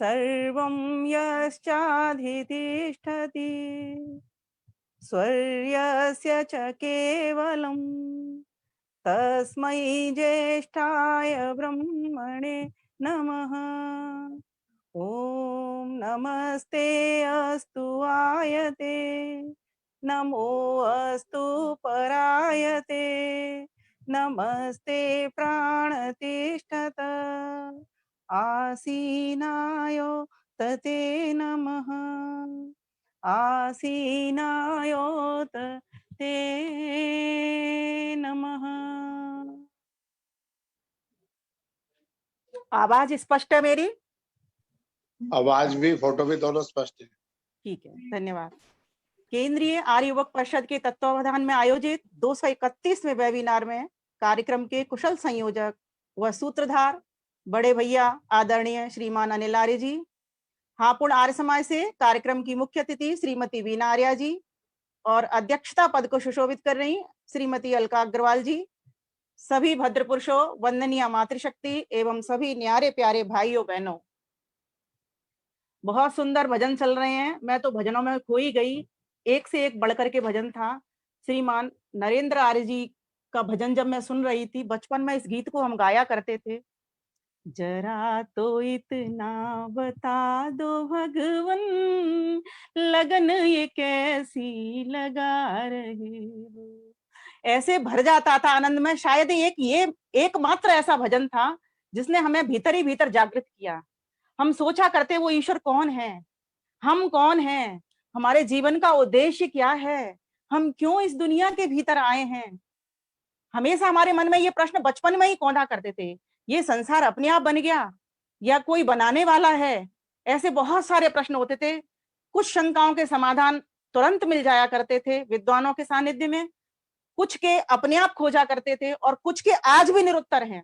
सर्वं यश्चाधितिष्ठति स्वर्यस्य च केवलम् तस्मै ज्येष्ठाय ब्रह्मणे नमः। ॐ नमस्ते अस्तु आयते नमो अस्तु परायते नमस्ते प्राणतिष्ठत आसीनायो तते नमः आसीनायोत ते नमः। आवाज स्पष्ट है मेरी? आवाज भी फोटो भी दोनों स्पष्ट है। ठीक है, धन्यवाद। केंद्रीय आर्य युवक परिषद के तत्वावधान में आयोजित 231वें वेबिनार में कार्यक्रम के कुशल संयोजक व सूत्रधार बड़े भैया आदरणीय श्रीमान अनिल आर्य जी, हापुड़ आर्य समाज से कार्यक्रम की मुख्य अतिथि श्रीमती वीना आर्या जी और अध्यक्षता पद को सुशोभित कर रही श्रीमती अलका अग्रवाल जी, सभी भद्र पुरुषों, वंदनीय मातृशक्ति एवं सभी न्यारे प्यारे भाइयों बहनों, बहुत सुंदर भजन चल रहे हैं। मैं तो भजनों में खो ही गई, एक से एक बढ़कर के भजन था। श्रीमान नरेंद्र आर्य जी का भजन जब मैं सुन रही थी, बचपन में इस गीत को हम गाया करते थे। जरा तो इतना बता दो भगवन, लगन ये कैसी लगा रहे हो। ऐसे भर जाता था आनंद में। शायद ये एकमात्र ऐसा भजन था जिसने हमें भीतर ही भीतर जागृत किया। हम सोचा करते वो ईश्वर कौन है, हम कौन हैं, हमारे जीवन का उद्देश्य क्या है, हम क्यों इस दुनिया के भीतर आए हैं। हमेशा हमारे मन में ये प्रश्न बचपन में ही कौंधा करते थे। ये संसार अपने आप बन गया या कोई बनाने वाला है? ऐसे बहुत सारे प्रश्न होते थे। कुछ शंकाओं के समाधान तुरंत मिल जाया करते थे विद्वानों के सानिध्य में, कुछ के अपने आप खोजा करते थे और कुछ के आज भी निरुत्तर हैं।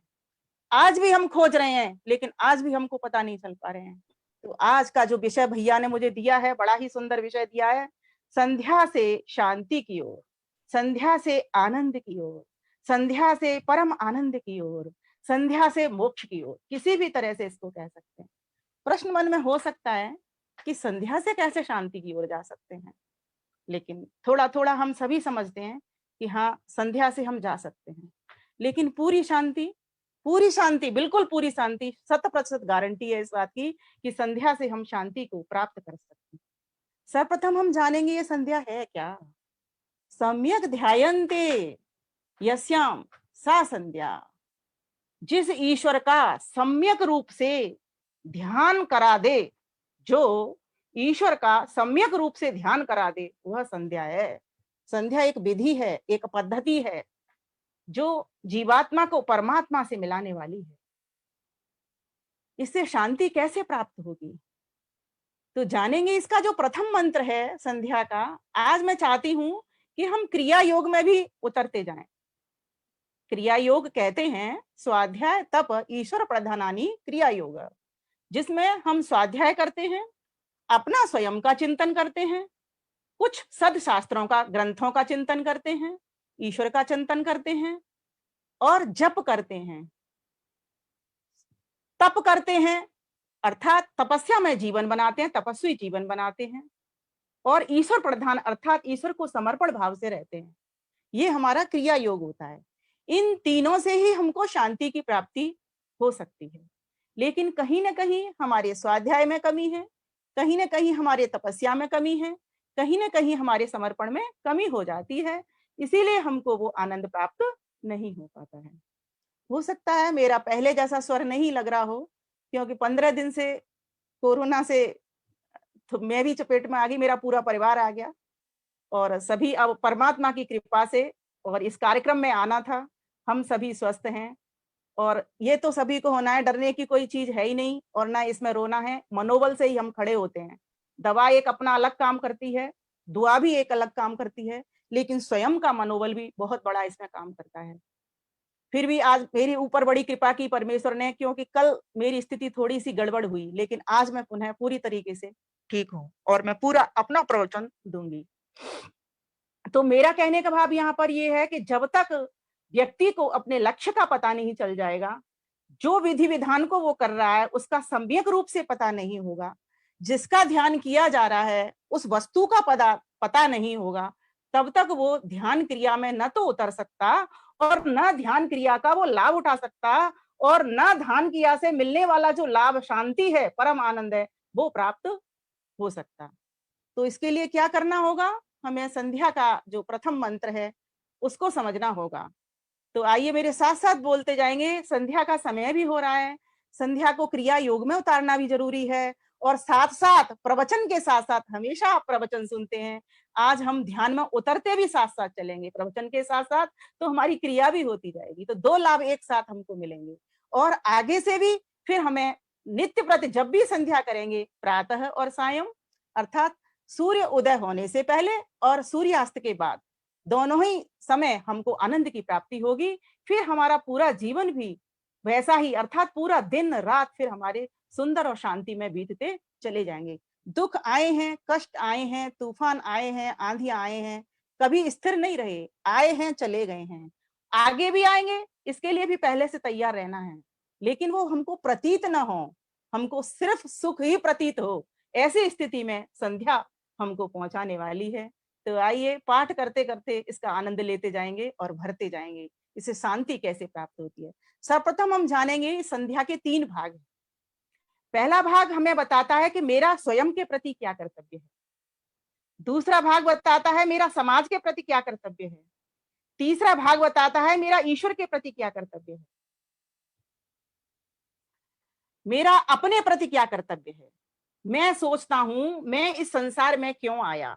आज भी हम खोज रहे हैं, लेकिन आज भी हमको पता नहीं चल पा रहे हैं। तो आज का जो विषय भैया ने मुझे दिया है, बड़ा ही सुंदर विषय दिया है, संध्या से शांति की ओर, संध्या से आनंद की ओर, संध्या से परम आनंद की ओर, संध्या से मोक्ष की ओर, किसी भी तरह से इसको कह सकते हैं। प्रश्न मन में हो सकता है कि संध्या से कैसे शांति की ओर जा सकते हैं, लेकिन थोड़ा थोड़ा हम सभी समझते हैं कि हाँ, संध्या से हम जा सकते हैं, लेकिन पूरी शांति, बिल्कुल पूरी शांति, 100% गारंटी है इस बात की कि संध्या से हम शांति को प्राप्त कर सकते हैं। सर्वप्रथम हम जानेंगे ये संध्या है क्या। सम्यक ध्यायन्ते यस्याम सा संध्या, जिस ईश्वर का सम्यक रूप से ध्यान करा दे, जो ईश्वर का सम्यक रूप से ध्यान करा दे, वह संध्या है। संध्या एक विधि है, एक पद्धति है जो जीवात्मा को परमात्मा से मिलाने वाली है। इससे शांति कैसे प्राप्त होगी, तो जानेंगे। इसका जो प्रथम मंत्र है संध्या का, आज मैं चाहती हूं कि हम क्रिया योग में भी उतरते जाएं। क्रिया योग कहते हैं स्वाध्याय तप ईश्वर प्रधानानि क्रिया योग, जिसमें हम स्वाध्याय करते हैं, अपना स्वयं का चिंतन करते हैं, कुछ सदशास्त्रों का, ग्रंथों का चिंतन करते हैं, ईश्वर का चिंतन करते हैं और जप करते हैं, तप करते हैं, अर्थात तपस्या में जीवन बनाते हैं, तपस्वी जीवन बनाते हैं, और ईश्वर प्रधान अर्थात ईश्वर को समर्पण भाव से रहते हैं। ये हमारा क्रिया योग होता है। इन तीनों से ही हमको शांति की प्राप्ति हो सकती है, लेकिन कहीं ना कहीं हमारे स्वाध्याय में कमी है, कहीं ना कहीं हमारे तपस्या में कमी है, कहीं ना कहीं हमारे समर्पण में कमी हो जाती है, इसीलिए हमको वो आनंद प्राप्त नहीं हो पाता है। हो सकता है मेरा पहले जैसा स्वर नहीं लग रहा हो, क्योंकि 15 दिन से कोरोना से तो मैं भी चपेट में आ गई, मेरा पूरा परिवार आ गया, और सभी अब परमात्मा की कृपा से, और इस कार्यक्रम में आना था, हम सभी स्वस्थ हैं। और ये तो सभी को होना है, डरने की कोई चीज है ही नहीं और ना इसमें रोना है, मनोबल से ही हम खड़े होते हैं। दवा एक अपना अलग काम करती है, दुआ भी एक अलग काम करती है, लेकिन स्वयं का मनोबल भी बहुत बड़ा इसमें काम करता है। फिर भी आज मेरी ऊपर बड़ी कृपा की परमेश्वर ने, क्योंकि कल मेरी स्थिति थोड़ी सी गड़बड़ हुई, लेकिन आज मैं पुनः पूरी तरीके से ठीक हूं और मैं पूरा अपना प्रवचन दूंगी। तो मेरा कहने का भाव यहाँ पर यह है कि जब तक व्यक्ति को अपने लक्ष्य का पता नहीं चल जाएगा, जो विधि विधान को वो कर रहा है उसका सम्यक रूप से पता नहीं होगा, जिसका ध्यान किया जा रहा है उस वस्तु का पता नहीं होगा, तब तक वो ध्यान क्रिया में न तो उतर सकता और न ध्यान क्रिया का वो लाभ उठा सकता, और न ध्यान क्रिया से मिलने वाला जो लाभ शांति है, परम आनंद है, वो प्राप्त हो सकता। तो इसके लिए क्या करना होगा, हमें संध्या का जो प्रथम मंत्र है उसको समझना होगा। तो आइए मेरे साथ साथ बोलते जाएंगे। संध्या का समय भी हो रहा है, संध्या को क्रिया योग में उतारना भी जरूरी है, और साथ साथ प्रवचन के साथ साथ, हमेशा आप प्रवचन सुनते हैं, आज हम ध्यान में उतरते भी साथ साथ चलेंगे प्रवचन के साथ साथ, तो हमारी क्रिया भी होती जाएगी, तो दो लाभ एक साथ हमको मिलेंगे। और आगे से भी फिर हमें नित्य प्रति जब भी संध्या करेंगे, प्रातः और सायं, अर्थात सूर्य उदय होने से पहले और सूर्यास्त के बाद, दोनों ही समय हमको आनंद की प्राप्ति होगी। फिर हमारा पूरा जीवन भी वैसा ही, अर्थात पूरा दिन रात फिर हमारे सुंदर और शांति में बीतते चले जाएंगे। दुख आए हैं, कष्ट आए हैं, तूफान आए हैं, आंधी आए हैं, कभी स्थिर नहीं रहे, आए हैं चले गए हैं, आगे भी आएंगे, इसके लिए भी पहले से तैयार रहना है। लेकिन वो हमको प्रतीत ना हो, हमको सिर्फ सुख ही प्रतीत हो, ऐसी स्थिति में संध्या हमको पहुंचाने वाली है। तो आइए पाठ करते करते इसका आनंद लेते जाएंगे और भरते जाएंगे, इससे शांति कैसे प्राप्त होती है। सर्वप्रथम हम जानेंगे संध्या के 3 भाग। पहला भाग हमें बताता है कि मेरा स्वयं के प्रति क्या कर्तव्य है, दूसरा भाग बताता है मेरा समाज के प्रति क्या कर्तव्य है, तीसरा भाग बताता है मेरा ईश्वर के प्रति क्या कर्तव्य है, मेरा अपने प्रति क्या कर्तव्य है। मैं सोचता हूं मैं इस संसार में क्यों आया,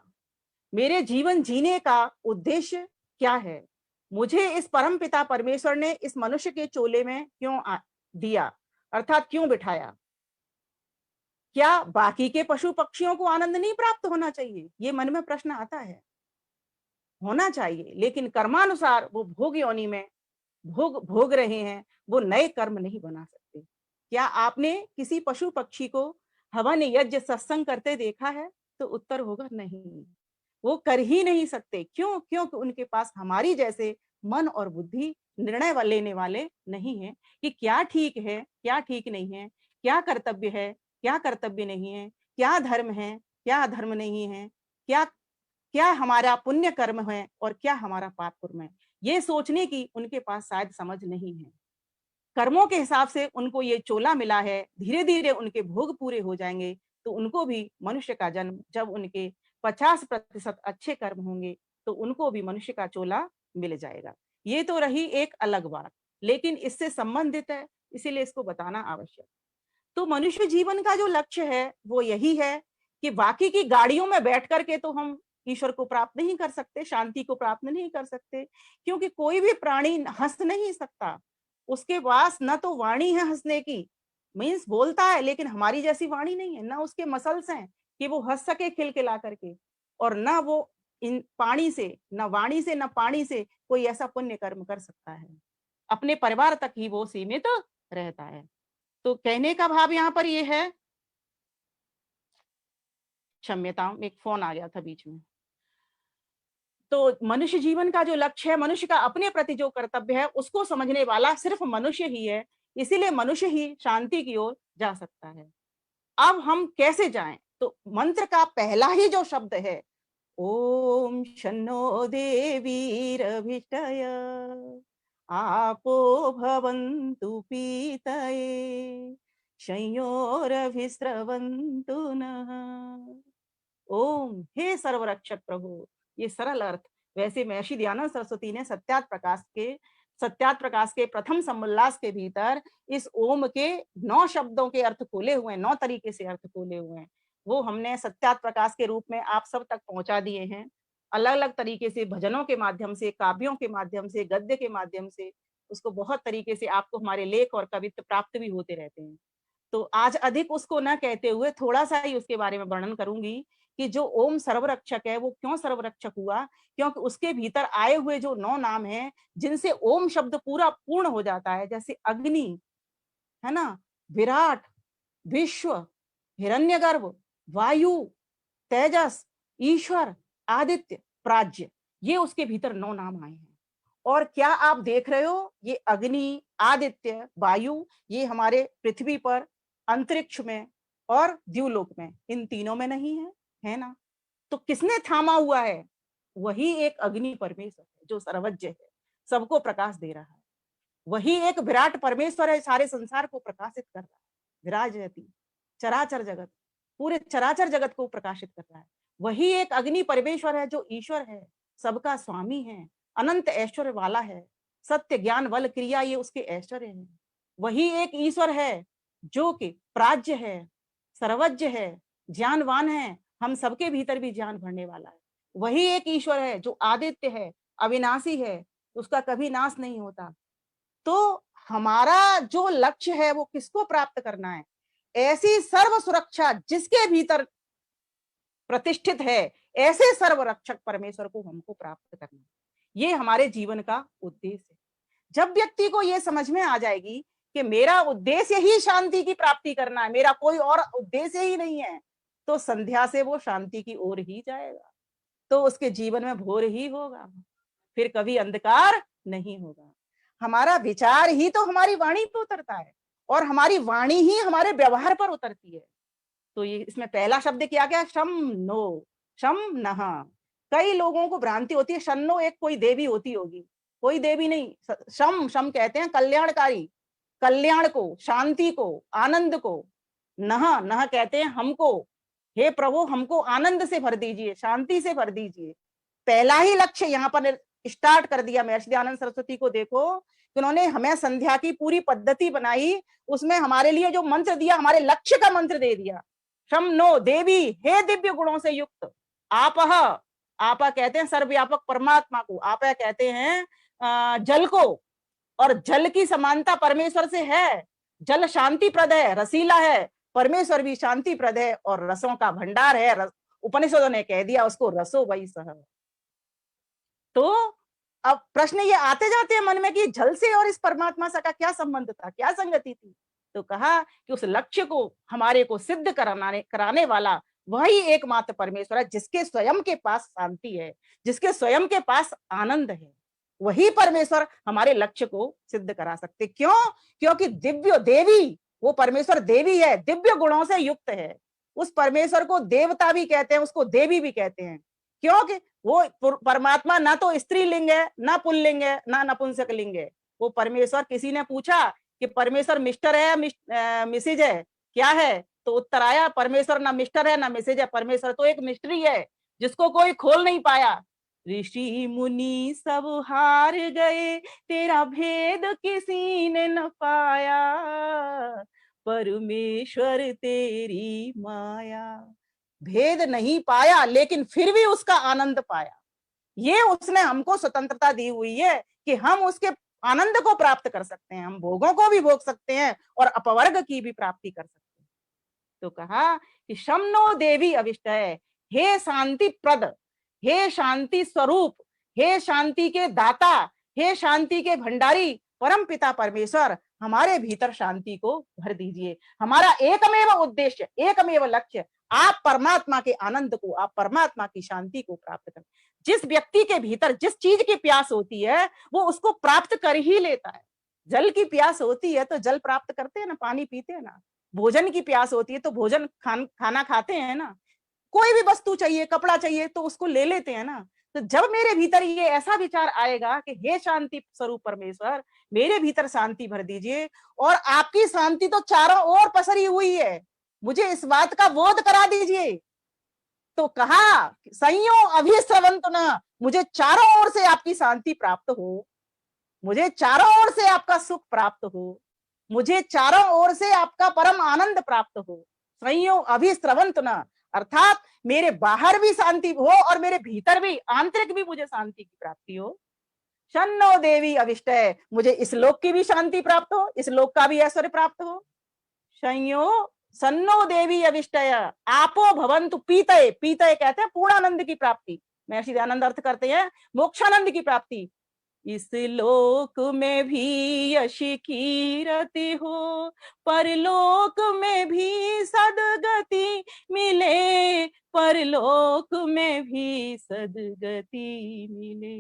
मेरे जीवन जीने का उद्देश्य क्या है, मुझे इस परम पिता परमेश्वर ने इस मनुष्य के चोले में क्यों दिया, अर्थात क्यों बिठाया। क्या बाकी के पशु पक्षियों को आनंद नहीं प्राप्त होना चाहिए, ये मन में प्रश्न आता है। होना चाहिए, लेकिन कर्मानुसार वो भोग योनि में भोग रहे हैं, वो नए कर्म नहीं बना सकते। क्या आपने किसी पशु पक्षी को हवन यज्ञ सत्संग करते देखा है, तो उत्तर होगा नहीं, वो कर ही नहीं सकते। क्यों? क्योंकि उनके पास हमारी जैसे मन और बुद्धि निर्णय लेने वाले नहीं है कि क्या ठीक है, क्या ठीक नहीं है, क्या कर्तव्य है, क्या कर्तव्य नहीं है, क्या धर्म है, क्या धर्म नहीं है, क्या क्या हमारा पुण्य कर्म है और क्या हमारा पाप कर्म है। ये सोचने की उनके पास शायद समझ नहीं है। कर्मों के हिसाब से उनको ये चोला मिला है, धीरे धीरे उनके भोग पूरे हो जाएंगे तो उनको भी मनुष्य का जन्म, जब उनके 50% अच्छे कर्म होंगे तो उनको भी मनुष्य का चोला मिल जाएगा। ये तो रही एक अलग बात, लेकिन इससे संबंधित है, इसीलिए इसको बताना आवश्यक। तो मनुष्य जीवन का जो लक्ष्य है वो यही है कि बाकी की गाड़ियों में बैठ करके तो हम ईश्वर को प्राप्त नहीं कर सकते, शांति को प्राप्त नहीं कर सकते, क्योंकि कोई भी प्राणी हंस नहीं सकता, उसके पास न तो वाणी है हंसने की, मीन्स बोलता है, लेकिन हमारी जैसी वाणी नहीं है, ना उसके मसल्स हैं कि वो हंस सके खिलखिला करके, और ना वो इन पानी से, न वाणी से, न पानी से कोई ऐसा पुण्य कर्म कर सकता है। अपने परिवार तक ही वो सीमित रहता है। तो कहने का भाव यहाँ पर ये है, क्षम्यता, एक फोन आ गया था बीच में। तो मनुष्य जीवन का जो लक्ष्य है, मनुष्य का अपने प्रति जो कर्तव्य है, उसको समझने वाला सिर्फ मनुष्य ही है, इसीलिए मनुष्य ही शांति की ओर जा सकता है। अब हम कैसे जाएं? तो मंत्र का पहला ही जो शब्द है, ओम शन्नो देवीरभिष्टय आपो भवन्तु पीतये संयोरभिस्रवन्तु नः। ओम, हे सर्वरक्षक प्रभु, ये सरल अर्थ। वैसे महर्षि दयानंद सरस्वती ने सत्यात प्रकाश के प्रथम सम्मोल्लास के भीतर इस ओम के 9 शब्दों के अर्थ खोले हुए हैं, 9 तरीके से अर्थ खोले हुए हैं, वो हमने सत्यात प्रकाश के रूप में आप सब तक पहुंचा दिए हैं। अलग अलग तरीके से, भजनों के माध्यम से, काव्यों के माध्यम से, गद्य के माध्यम से, उसको बहुत तरीके से आपको हमारे लेख और कवित्व प्राप्त भी होते रहते हैं। तो आज अधिक उसको न कहते हुए थोड़ा सा ही उसके बारे में वर्णन करूंगी कि जो ओम सर्वरक्षक है वो क्यों सर्वरक्षक हुआ, क्योंकि उसके भीतर आए हुए जो 9 नाम हैं, जिनसे ओम शब्द पूरा पूर्ण हो जाता है, जैसे अग्नि है ना, विराट, विश्व, हिरण्यगर्भ, वायु, तेजस, ईश्वर, आदित्य, प्राज्य, ये उसके भीतर 9 नाम आए हैं। और क्या आप देख रहे हो, ये अग्नि, आदित्य, वायु, ये हमारे पृथ्वी पर, अंतरिक्ष में और द्युलोक में, इन तीनों में नहीं है, है ना? तो किसने थामा हुआ है? वही एक अग्नि परमेश्वर है जो सर्वज्ञ है, सबको प्रकाश दे रहा है। वही एक विराट परमेश्वर है, सारे संसार को प्रकाशित कर रहा है। विराजयति चराचर जगत, पूरे चराचर जगत को प्रकाशित कर रहा है। वही एक अग्नि परमेश्वर है जो ईश्वर है, सबका स्वामी है, अनंत ऐश्वर्य वाला है। सत्य ज्ञान बल क्रिया ये उसके ऐश्वर्य है। वही एक ईश्वर है जो कि प्राज्य है, सर्वज्ञ है, ज्ञानवान है, हम सबके भीतर भी ज्ञान भरने वाला है। वही एक ईश्वर है जो आदित्य है, अविनाशी है, उसका कभी नाश नहीं होता। तो हमारा जो लक्ष्य है वो किसको प्राप्त करना है? ऐसी सर्व सुरक्षा जिसके भीतर प्रतिष्ठित है, ऐसे सर्वरक्षक परमेश्वर को हमको प्राप्त करना है। ये हमारे जीवन का उद्देश्य है। जब व्यक्ति को ये समझ में आ जाएगी कि मेरा उद्देश्य ही शांति की प्राप्ति करना है, मेरा कोई और उद्देश्य ही नहीं है, तो संध्या से वो शांति की ओर ही जाएगा, तो उसके जीवन में भोर ही होगा, फिर कभी अंधकार नहीं होगा। हमारा विचार ही तो हमारी वाणी पे उतरता है और हमारी वाणी ही हमारे व्यवहार पर उतरती है। तो ये इसमें पहला शब्द क्या क्या? शम नो, शम नहा। कई लोगों को भ्रांति होती है शन्नो एक कोई देवी होती होगी, कोई देवी नहीं। शम शम कहते हैं कल्याणकारी, कल्याण को, शांति को, आनंद को। नह नह कहते हैं हमको, हे प्रभु हमको आनंद से भर दीजिए, शांति से भर दीजिए। पहला ही लक्ष्य यहाँ पर स्टार्ट कर दिया महर्षि दयानंद सरस्वती को। देखो कि उन्होंने हमें संध्या की पूरी पद्धति बनाई, उसमें हमारे लिए जो मंत्र दिया, हमारे लक्ष्य का मंत्र दे दिया। शम नो देवी, हे दिव्य गुणों से युक्त। आपह, आपा कहते हैं सर्वव्यापक परमात्मा को, आपा कहते हैं जल को, और जल की समानता परमेश्वर से है। जल शांति प्रद है, रसीला है, परमेश्वर भी शांति प्रद है और रसों का भंडार है। उपनिषदों ने कह दिया उसको रसो वही सह। तो अब प्रश्न ये आते जाते हैं मन में कि जल से और इस परमात्मा से का क्या संबंध था, क्या संगति थी? तो कहा कि उस लक्ष्य को हमारे को सिद्ध कराने वाला वही एकमात्र परमेश्वर है, जिसके स्वयं के पास शांति है, जिसके स्वयं के पास आनंद है। वही परमेश्वर हमारे लक्ष्य को सिद्ध करा सकते। क्यों? क्योंकि दिव्य देवी, वो परमेश्वर देवी है, दिव्य गुणों से युक्त है। उस परमेश्वर को देवता भी कहते हैं, उसको देवी भी कहते हैं। क्योंकि वो परमात्मा ना तो स्त्रीलिंग है, ना पुल्लिंग है, ना नपुंसक लिंग है। वो परमेश्वर, किसी ने पूछा कि परमेश्वर मिस्टर है मिसेज है, क्या है? तो उत्तर आया परमेश्वर ना मिस्टर है ना मिसेज है, परमेश्वर तो एक मिस्ट्री है जिसको कोई खोल नहीं पाया। ऋषि मुनि सब हार गए, तेरा भेद किसी ने न पाया, परमेश्वर तेरी माया। भेद नहीं पाया लेकिन फिर भी उसका आनंद पाया। ये उसने हमको स्वतंत्रता दी हुई है कि हम उसके आनंद को प्राप्त कर सकते हैं, हम भोगों को भी भोग सकते हैं और अपवर्ग की भी प्राप्ति कर सकते हैं। तो कहा कि शमनो देवी अविष्ट है, हे शांति प्रद, हे शांति स्वरूप, हे शांति के दाता, हे शांति के भंडारी परम पिता परमेश्वर, हमारे भीतर शांति को भर दीजिए। हमारा एकमेव उद्देश्य, एकमेव लक्ष्य, आप परमात्मा के आनंद को, आप परमात्मा की शांति को प्राप्त करें। जिस व्यक्ति के भीतर जिस चीज की प्यास होती है वो उसको प्राप्त कर ही लेता है। जल की प्यास होती है तो जल प्राप्त करते हैं ना, पानी पीते हैं ना। भोजन की प्यास होती है तो भोजन खाना खाते हैं ना। कोई भी वस्तु चाहिए, कपड़ा चाहिए तो उसको ले लेते हैं ना। तो जब मेरे भीतर ये ऐसा विचार आएगा कि हे शांति स्वरूप परमेश्वर, मेरे भीतर शांति भर दीजिए, और आपकी शांति तो चारों ओर पसरी हुई है, मुझे इस बात का बोध करा दीजिए। तो कहा संयो अभिश्रवंत न, मुझे चारों ओर से आपकी शांति प्राप्त हो, मुझे चारों ओर से आपका सुख प्राप्त हो, मुझे चारों ओर से आपका परम आनंद प्राप्त हो। संयो अभिश्रवंत न, अर्थात मेरे बाहर भी शांति हो और मेरे भीतर भी, आंतरिक भी मुझे शांति की प्राप्ति हो। शन्नो देवी अभिष्ट, मुझे इस लोक की भी शांति प्राप्त हो, इस लोक का भी ऐश्वर्य प्राप्त हो। संयो सन्नो देवी अविष्टय आपो भवंतु पीतये, पीतये कहते हैं पूर्णानंद की प्राप्ति। महर्षि दयानंद अर्थ करते हैं मोक्षानंद की प्राप्ति। इस लोक में भी यश कीरति हो, परलोक में भी सदगति मिले, परलोक में भी सदगति मिले।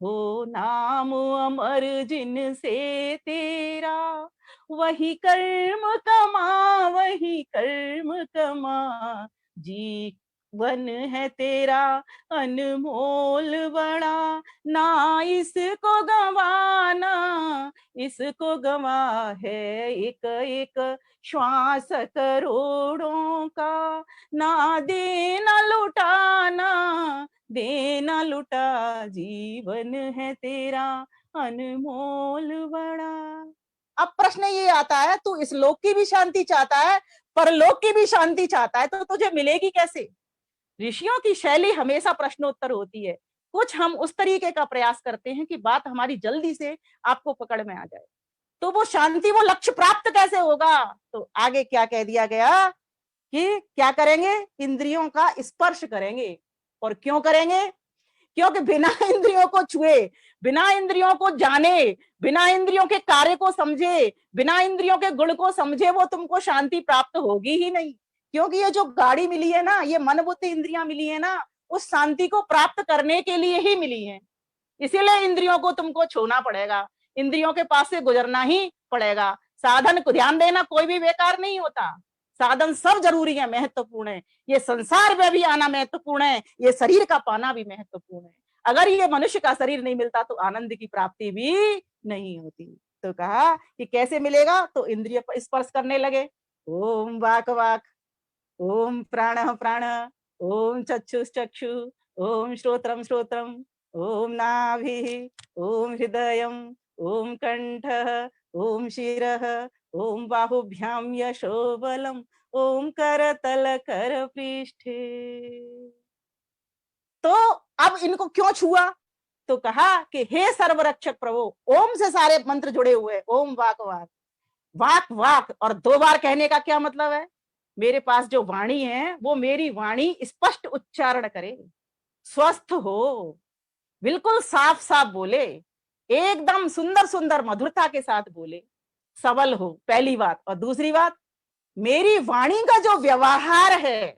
हो नाम अमर जिनसे तेरा, वही कर्म कमा, वही कर्म कमा, जीवन है तेरा अनमोल बड़ा, ना इसको गंवाना, इसको गंवा है एक एक श्वास करोड़ों का, ना देना लुटाना, देना लुटा, जीवन है तेरा अनमोल बड़ा। अब प्रश्न ये आता है, तू इस लोक की भी शांति चाहता है, परलोक की भी शांति चाहता है, तो तुझे मिलेगी कैसे? ऋषियों की शैली हमेशा प्रश्नोत्तर होती है। कुछ हम उस तरीके का प्रयास करते हैं कि बात हमारी जल्दी से आपको पकड़ में आ जाए। तो वो शांति, वो लक्ष्य प्राप्त कैसे होगा? तो आगे क्या कह दिया गया कि क्या करेंगे? इंद्रियों का स्पर्श करेंगे। और क्यों करेंगे? क्योंकि बिना इंद्रियों को छुए, बिना इंद्रियों को जाने, बिना इंद्रियों के कार्य को समझे, बिना इंद्रियों के गुण को समझे, वो तुमको शांति प्राप्त होगी ही नहीं। क्योंकि ये जो गाड़ी मिली है ना, ये मन बुद्धि इंद्रियां मिली है ना, उस शांति को प्राप्त करने के लिए ही मिली है। इसीलिए इंद्रियों को तुमको छूना पड़ेगा, इंद्रियों के पास से गुजरना ही पड़ेगा। साधन को ध्यान देना कोई भी बेकार नहीं होता, साधन सब जरूरी है, महत्वपूर्ण है। ये संसार में भी आना महत्वपूर्ण है, ये शरीर का पाना भी महत्वपूर्ण है। अगर ये मनुष्य का शरीर नहीं मिलता तो आनंद की प्राप्ति भी नहीं होती। तो कहा कि कैसे मिलेगा? तो इंद्रिय स्पर्श करने लगे। ओम वाक वाक, ओम प्राण प्राण, ओम चक्षुश्चक्षु, ओम श्रोत्रम श्रोत्रम, ओम नाभि, ओम हृदयम, ओम कंठः, ओम शिरः, ओम बाहुभ्याम यशो बलम, ओम करतल कर पृष्ठे। तो अब इनको क्यों छुआ? तो कहा कि हे सर्वरक्षक प्रभु, ओम से सारे मंत्र जुड़े हुए, ओम वाक वाक, वाक वाक। और 2 बार कहने का क्या मतलब है? मेरे पास जो वाणी है वो मेरी वाणी स्पष्ट उच्चारण करे, स्वस्थ हो, बिल्कुल साफ साफ बोले, एकदम सुंदर सुंदर मधुरता के साथ बोले, सबल हो, पहली बात। और दूसरी बात, मेरी वाणी का जो व्यवहार है,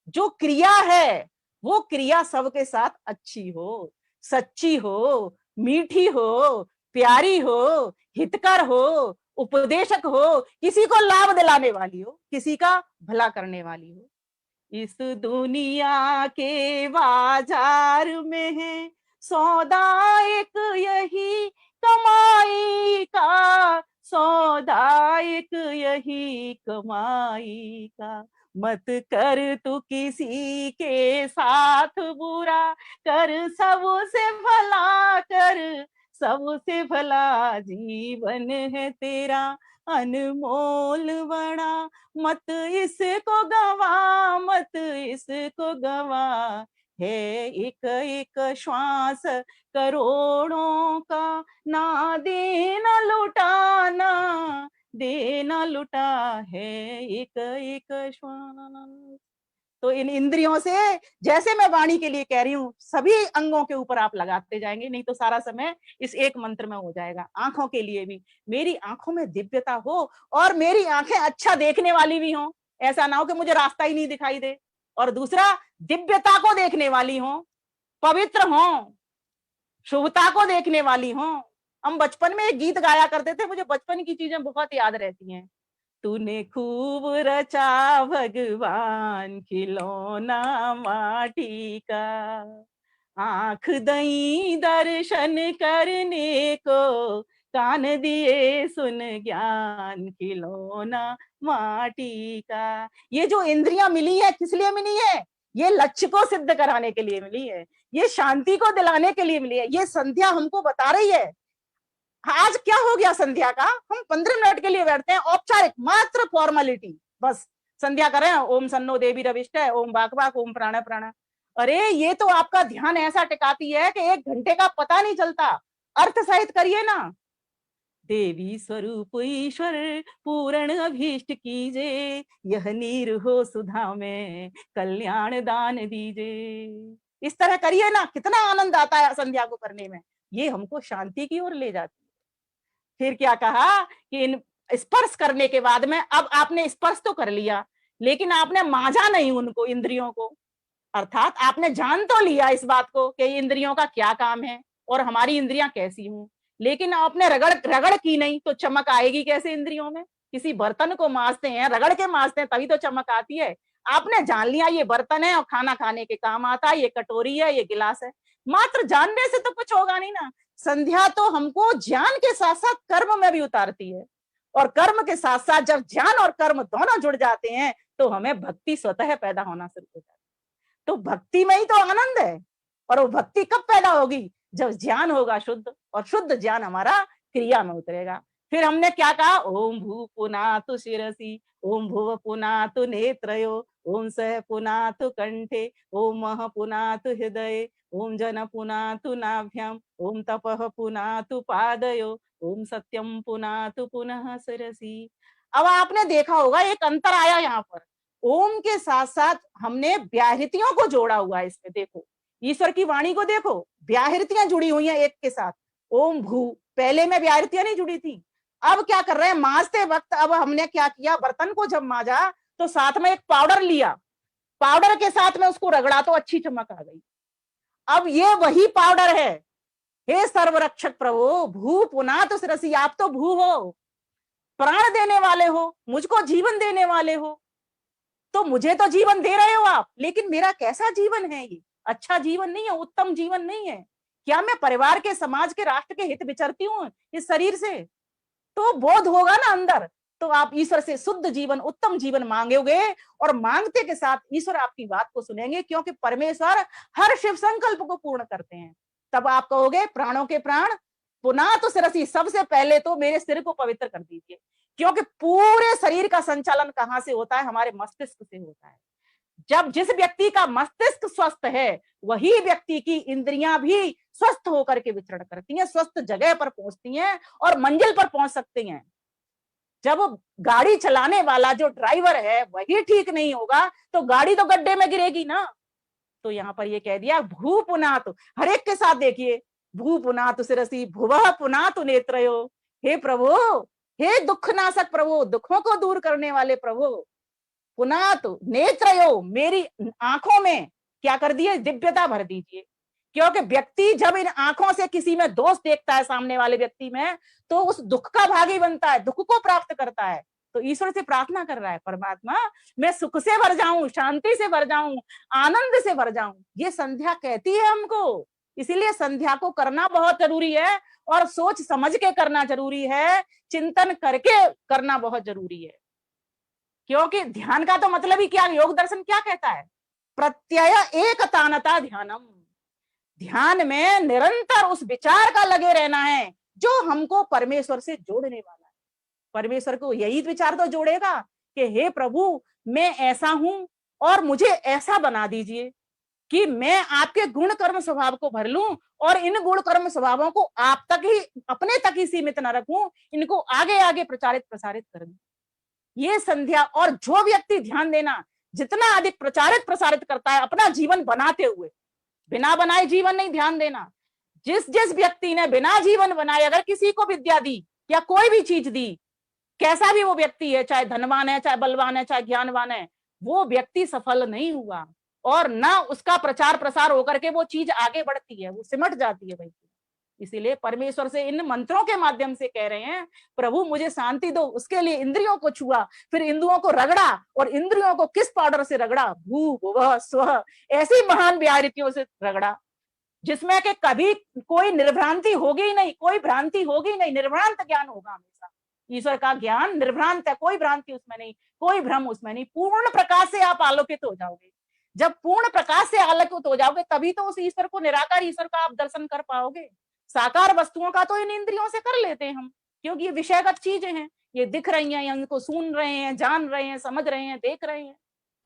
जो क्रिया है, वो क्रिया सबके साथ अच्छी हो, सच्ची हो, मीठी हो, प्यारी हो, हितकर हो, उपदेशक हो, किसी को लाभ दिलाने वाली हो, किसी का भला करने वाली हो। इस दुनिया के बाजार में है सौदा एक यही कमाई का, सौदा एक यही कमाई का। मत कर तू किसी के साथ बुरा, कर सबसे भला कर, सबसे भला, जीवन है तेरा अनमोल बड़ा, मत इसको गवा, मत इसको गवा, है एक एक श्वास करोड़ों का, ना देना लुटाना, देना लुटा, है एक एक श्वास। तो इन इंद्रियों से, जैसे मैं वाणी के लिए कह रही हूँ, सभी अंगों के ऊपर आप लगाते जाएंगे, नहीं तो सारा समय इस एक मंत्र में हो जाएगा। आंखों के लिए भी, मेरी आंखों में दिव्यता हो, और मेरी आंखें अच्छा देखने वाली भी हो, ऐसा ना हो कि मुझे रास्ता ही नहीं दिखाई दे। और दूसरा, दिव्यता को देखने वाली हो, पवित्र हो, शुभता को देखने वाली हो। हम बचपन में एक गीत गाया करते थे, मुझे बचपन की चीजें बहुत याद रहती हैं। तूने खूब रचा भगवान खिलौना माटी का, आंख दई दर्शन करने को, कान दिए सुन ज्ञान खिलौना माटी का। ये जो इंद्रियां मिली है, किस लिए मिली है? ये लक्ष्य को सिद्ध कराने के लिए मिली है, ये शांति को दिलाने के लिए मिली है। ये संध्या हमको बता रही है। आज क्या हो गया संध्या का? हम 15 मिनट के लिए बैठते हैं, औपचारिक, मात्र फॉर्मेलिटी, बस संध्या करें, ओम सन्नो देवी रविष्टय, ओम वाक वाक, ओम प्राण प्राण। अरे ये तो आपका ध्यान ऐसा टिकाती है कि 1 घंटे का पता नहीं चलता। अर्थ सहित करिए ना। देवी स्वरूप ईश्वर पूर्ण अभीष्ट कीजे, यह नीर हो सुधा में कल्याण दान दीजे। इस तरह करिए ना, कितना आनंद आता है संध्या को करने में। ये हमको शांति की ओर ले जाती है। फिर क्या कहा कि इन स्पर्श करने के बाद में, अब आपने स्पर्श तो कर लिया, लेकिन आपने मांझा नहीं उनको, इंद्रियों को। अर्थात आपने जान तो लिया इस बात को कि इंद्रियों का क्या काम है, और हमारी इंद्रियां कैसी हों। लेकिन आपने रगड़ रगड़ की नहीं तो चमक आएगी कैसे इंद्रियों में। किसी बर्तन को मांजते हैं, रगड़ के मांजते हैं, तभी तो चमक आती है। आपने जान लिया ये बर्तन है और खाना खाने के काम आता है, ये कटोरी है, ये गिलास है, मात्र जानने से तो कुछ होगा नहीं ना। संध्या तो हमको ज्ञान के साथ साथ कर्म में भी उतारती है, और कर्म के साथ साथ जब ज्ञान और कर्म दोनों जुड़ जाते हैं तो हमें भक्ति स्वतः पैदा होना शुरू हो जाता है। तो भक्ति में ही तो आनंद है। और वो भक्ति कब पैदा होगी, जब ज्ञान होगा शुद्ध, और शुद्ध ज्ञान हमारा क्रिया में उतरेगा। फिर हमने क्या कहा, ओम भू पुनातु शिरसी, ओम भुव पुनातु नेत्रयो, ओम सह पुनातु कंठे, ओम मह पुनातु हृदय, ओम जन पुनातु नाभ्याम, ओम तपः पुनातु पादयो, ओम सत्यम पुनातु पुनः शिरसी। अब आपने देखा होगा एक अंतर आया यहाँ पर, ओम के साथ साथ हमने व्याहृतियों को जोड़ा हुआ है इसमें। देखो ईश्वर की वाणी को देखो, व्याहृतियां जुड़ी हुई हैं एक के साथ। ओम भू, पहले में व्याहृतियां नहीं जुड़ी थी। अब क्या कर रहे हैं, मांजते वक्त अब हमने क्या किया, बर्तन को जब मांजा तो साथ में एक पाउडर लिया, पाउडर के साथ में उसको रगड़ा तो अच्छी चमक आ गई। अब ये वही पाउडर है। हे सर्वरक्षक प्रभु, भू पुनातु शिरसी, आप तो भू हो, प्राण देने वाले हो, मुझको जीवन देने वाले हो, तो मुझे तो जीवन दे रहे हो आप, लेकिन मेरा कैसा जीवन है, ये अच्छा जीवन नहीं है, उत्तम जीवन नहीं है। क्या मैं परिवार के, समाज के, राष्ट्र के हित विचरती हूँ इस शरीर से? तो बोध होगा ना अंदर, तो आप ईश्वर से शुद्ध जीवन, उत्तम जीवन मांगोगे, और मांगते के साथ ईश्वर आपकी बात को सुनेंगे, क्योंकि परमेश्वर हर शिव संकल्प को पूर्ण करते हैं। तब आप कहोगे प्राणों के प्राण पुनातु शिरसी, सबसे पहले तो मेरे सिर को पवित्र कर दीजिए, क्योंकि पूरे शरीर का संचालन कहां से होता है, हमारे मस्तिष्क से होता है। जब जिस व्यक्ति का मस्तिष्क स्वस्थ है, वही व्यक्ति की इंद्रियां भी स्वस्थ होकर के विचरण करती हैं, स्वस्थ जगह पर पहुंचती हैं और मंजिल पर पहुंच सकती हैं। जब गाड़ी चलाने वाला जो ड्राइवर है वही ठीक नहीं होगा तो गाड़ी तो गड्ढे में गिरेगी ना। तो यहाँ पर ये कह दिया भू पुनातु, हर एक के साथ देखिए, भू पुनातु शिरसी, भुवः पुनातु नेत्रयो। हे प्रभु, हे दुखनाशक प्रभु, दुखों को दूर करने वाले प्रभु, पुनातु नेत्रयो, मेरी आंखों में क्या कर दिए, दिव्यता भर दीजिए। क्योंकि व्यक्ति जब इन आंखों से किसी में दोष देखता है, सामने वाले व्यक्ति में, तो उस दुख का भागी बनता है, दुख को प्राप्त करता है। तो ईश्वर से प्रार्थना कर रहा है, परमात्मा मैं सुख से भर जाऊं, शांति से भर जाऊं, आनंद से भर जाऊं। ये संध्या कहती है हमको। इसीलिए संध्या को करना बहुत जरूरी है, और सोच समझ के करना जरूरी है, चिंतन करके करना बहुत जरूरी है। क्योंकि ध्यान का तो मतलब ही क्या, योग दर्शन क्या कहता है, प्रत्यय एकतानता ध्यानम। ध्यान में निरंतर उस विचार का लगे रहना है जो हमको परमेश्वर से जोड़ने वाला है। परमेश्वर को यही विचार तो जोड़ेगा कि हे प्रभु, मैं ऐसा हूं और मुझे ऐसा बना दीजिए कि मैं आपके गुण कर्म स्वभाव को भर लूं, और इन गुण कर्म स्वभावों को आप तक ही, अपने तक ही सीमित न रखूं, इनको आगे आगे प्रचारित प्रसारित कर दूं। ये संध्या, और जो व्यक्ति ध्यान देना जितना अधिक प्रचारित प्रसारित करता है अपना जीवन बनाते हुए, बिना बनाए जीवन नहीं ध्यान देना। जिस जिस व्यक्ति ने बिना जीवन बनाए अगर किसी को विद्या दी या कोई भी चीज दी, कैसा भी वो व्यक्ति है, चाहे धनवान है, चाहे बलवान है, चाहे ज्ञानवान है, वो व्यक्ति सफल नहीं हुआ, और ना उसका प्रचार प्रसार होकर के वो चीज आगे बढ़ती है, वो सिमट जाती है भाई। इसीलिए परमेश्वर से इन मंत्रों के माध्यम से कह रहे हैं, प्रभु मुझे शांति दो। उसके लिए इंद्रियों को छुआ, फिर इंद्रियों को रगड़ा, और इंद्रियों को किस पाउडर से रगड़ा, भू भुवः स्वः, ऐसी महान व्याहृतियों से रगड़ा जिसमें कि कभी कोई निर्भ्रांति होगी ही नहीं, कोई भ्रांति होगी नहीं, निर्भ्रांत ज्ञान होगा हमेशा। ईश्वर का ज्ञान निर्भ्रांत है, कोई भ्रांति उसमें नहीं, कोई भ्रम उसमें नहीं। पूर्ण प्रकाश से आप आलोकित हो जाओगे। जब पूर्ण प्रकाश से आलोकित हो जाओगे तभी तो उस ईश्वर को, निराकार ईश्वर का आप दर्शन कर पाओगे। साकार वस्तुओं का तो इन इंद्रियों से कर लेते हैं हम, क्योंकि ये विषयगत चीजें हैं, ये दिख रही हैं, इनको सुन रहे हैं, जान रहे हैं, समझ रहे हैं, देख रहे हैं,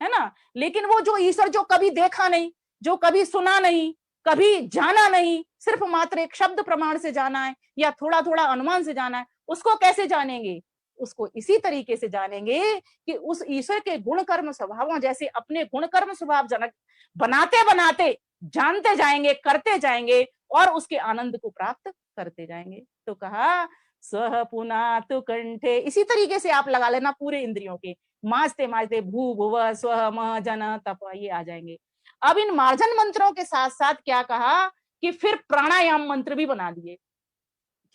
है ना। लेकिन वो जो ईश्वर जो कभी देखा नहीं, जो कभी सुना नहीं, कभी जाना नहीं, सिर्फ मात्र एक शब्द प्रमाण से जाना है या थोड़ा थोड़ा अनुमान से जाना है, उसको कैसे जानेंगे? उसको इसी तरीके से जानेंगे कि उस ईश्वर के गुण कर्म स्वभावों जैसे अपने गुण कर्म स्वभाव जनक बनाते बनाते जानते जाएंगे, करते जाएंगे, और उसके आनंद को प्राप्त करते जाएंगे। तो कहा स्व पुनातु कंठे, इसी तरीके से आप लगा लेना पूरे इंद्रियों के, माजते माजते भू भुव स्व म जन तप, ये आ जाएंगे। अब इन मार्जन मंत्रों के साथ साथ क्या कहा कि फिर प्राणायाम मंत्र भी बना दिए,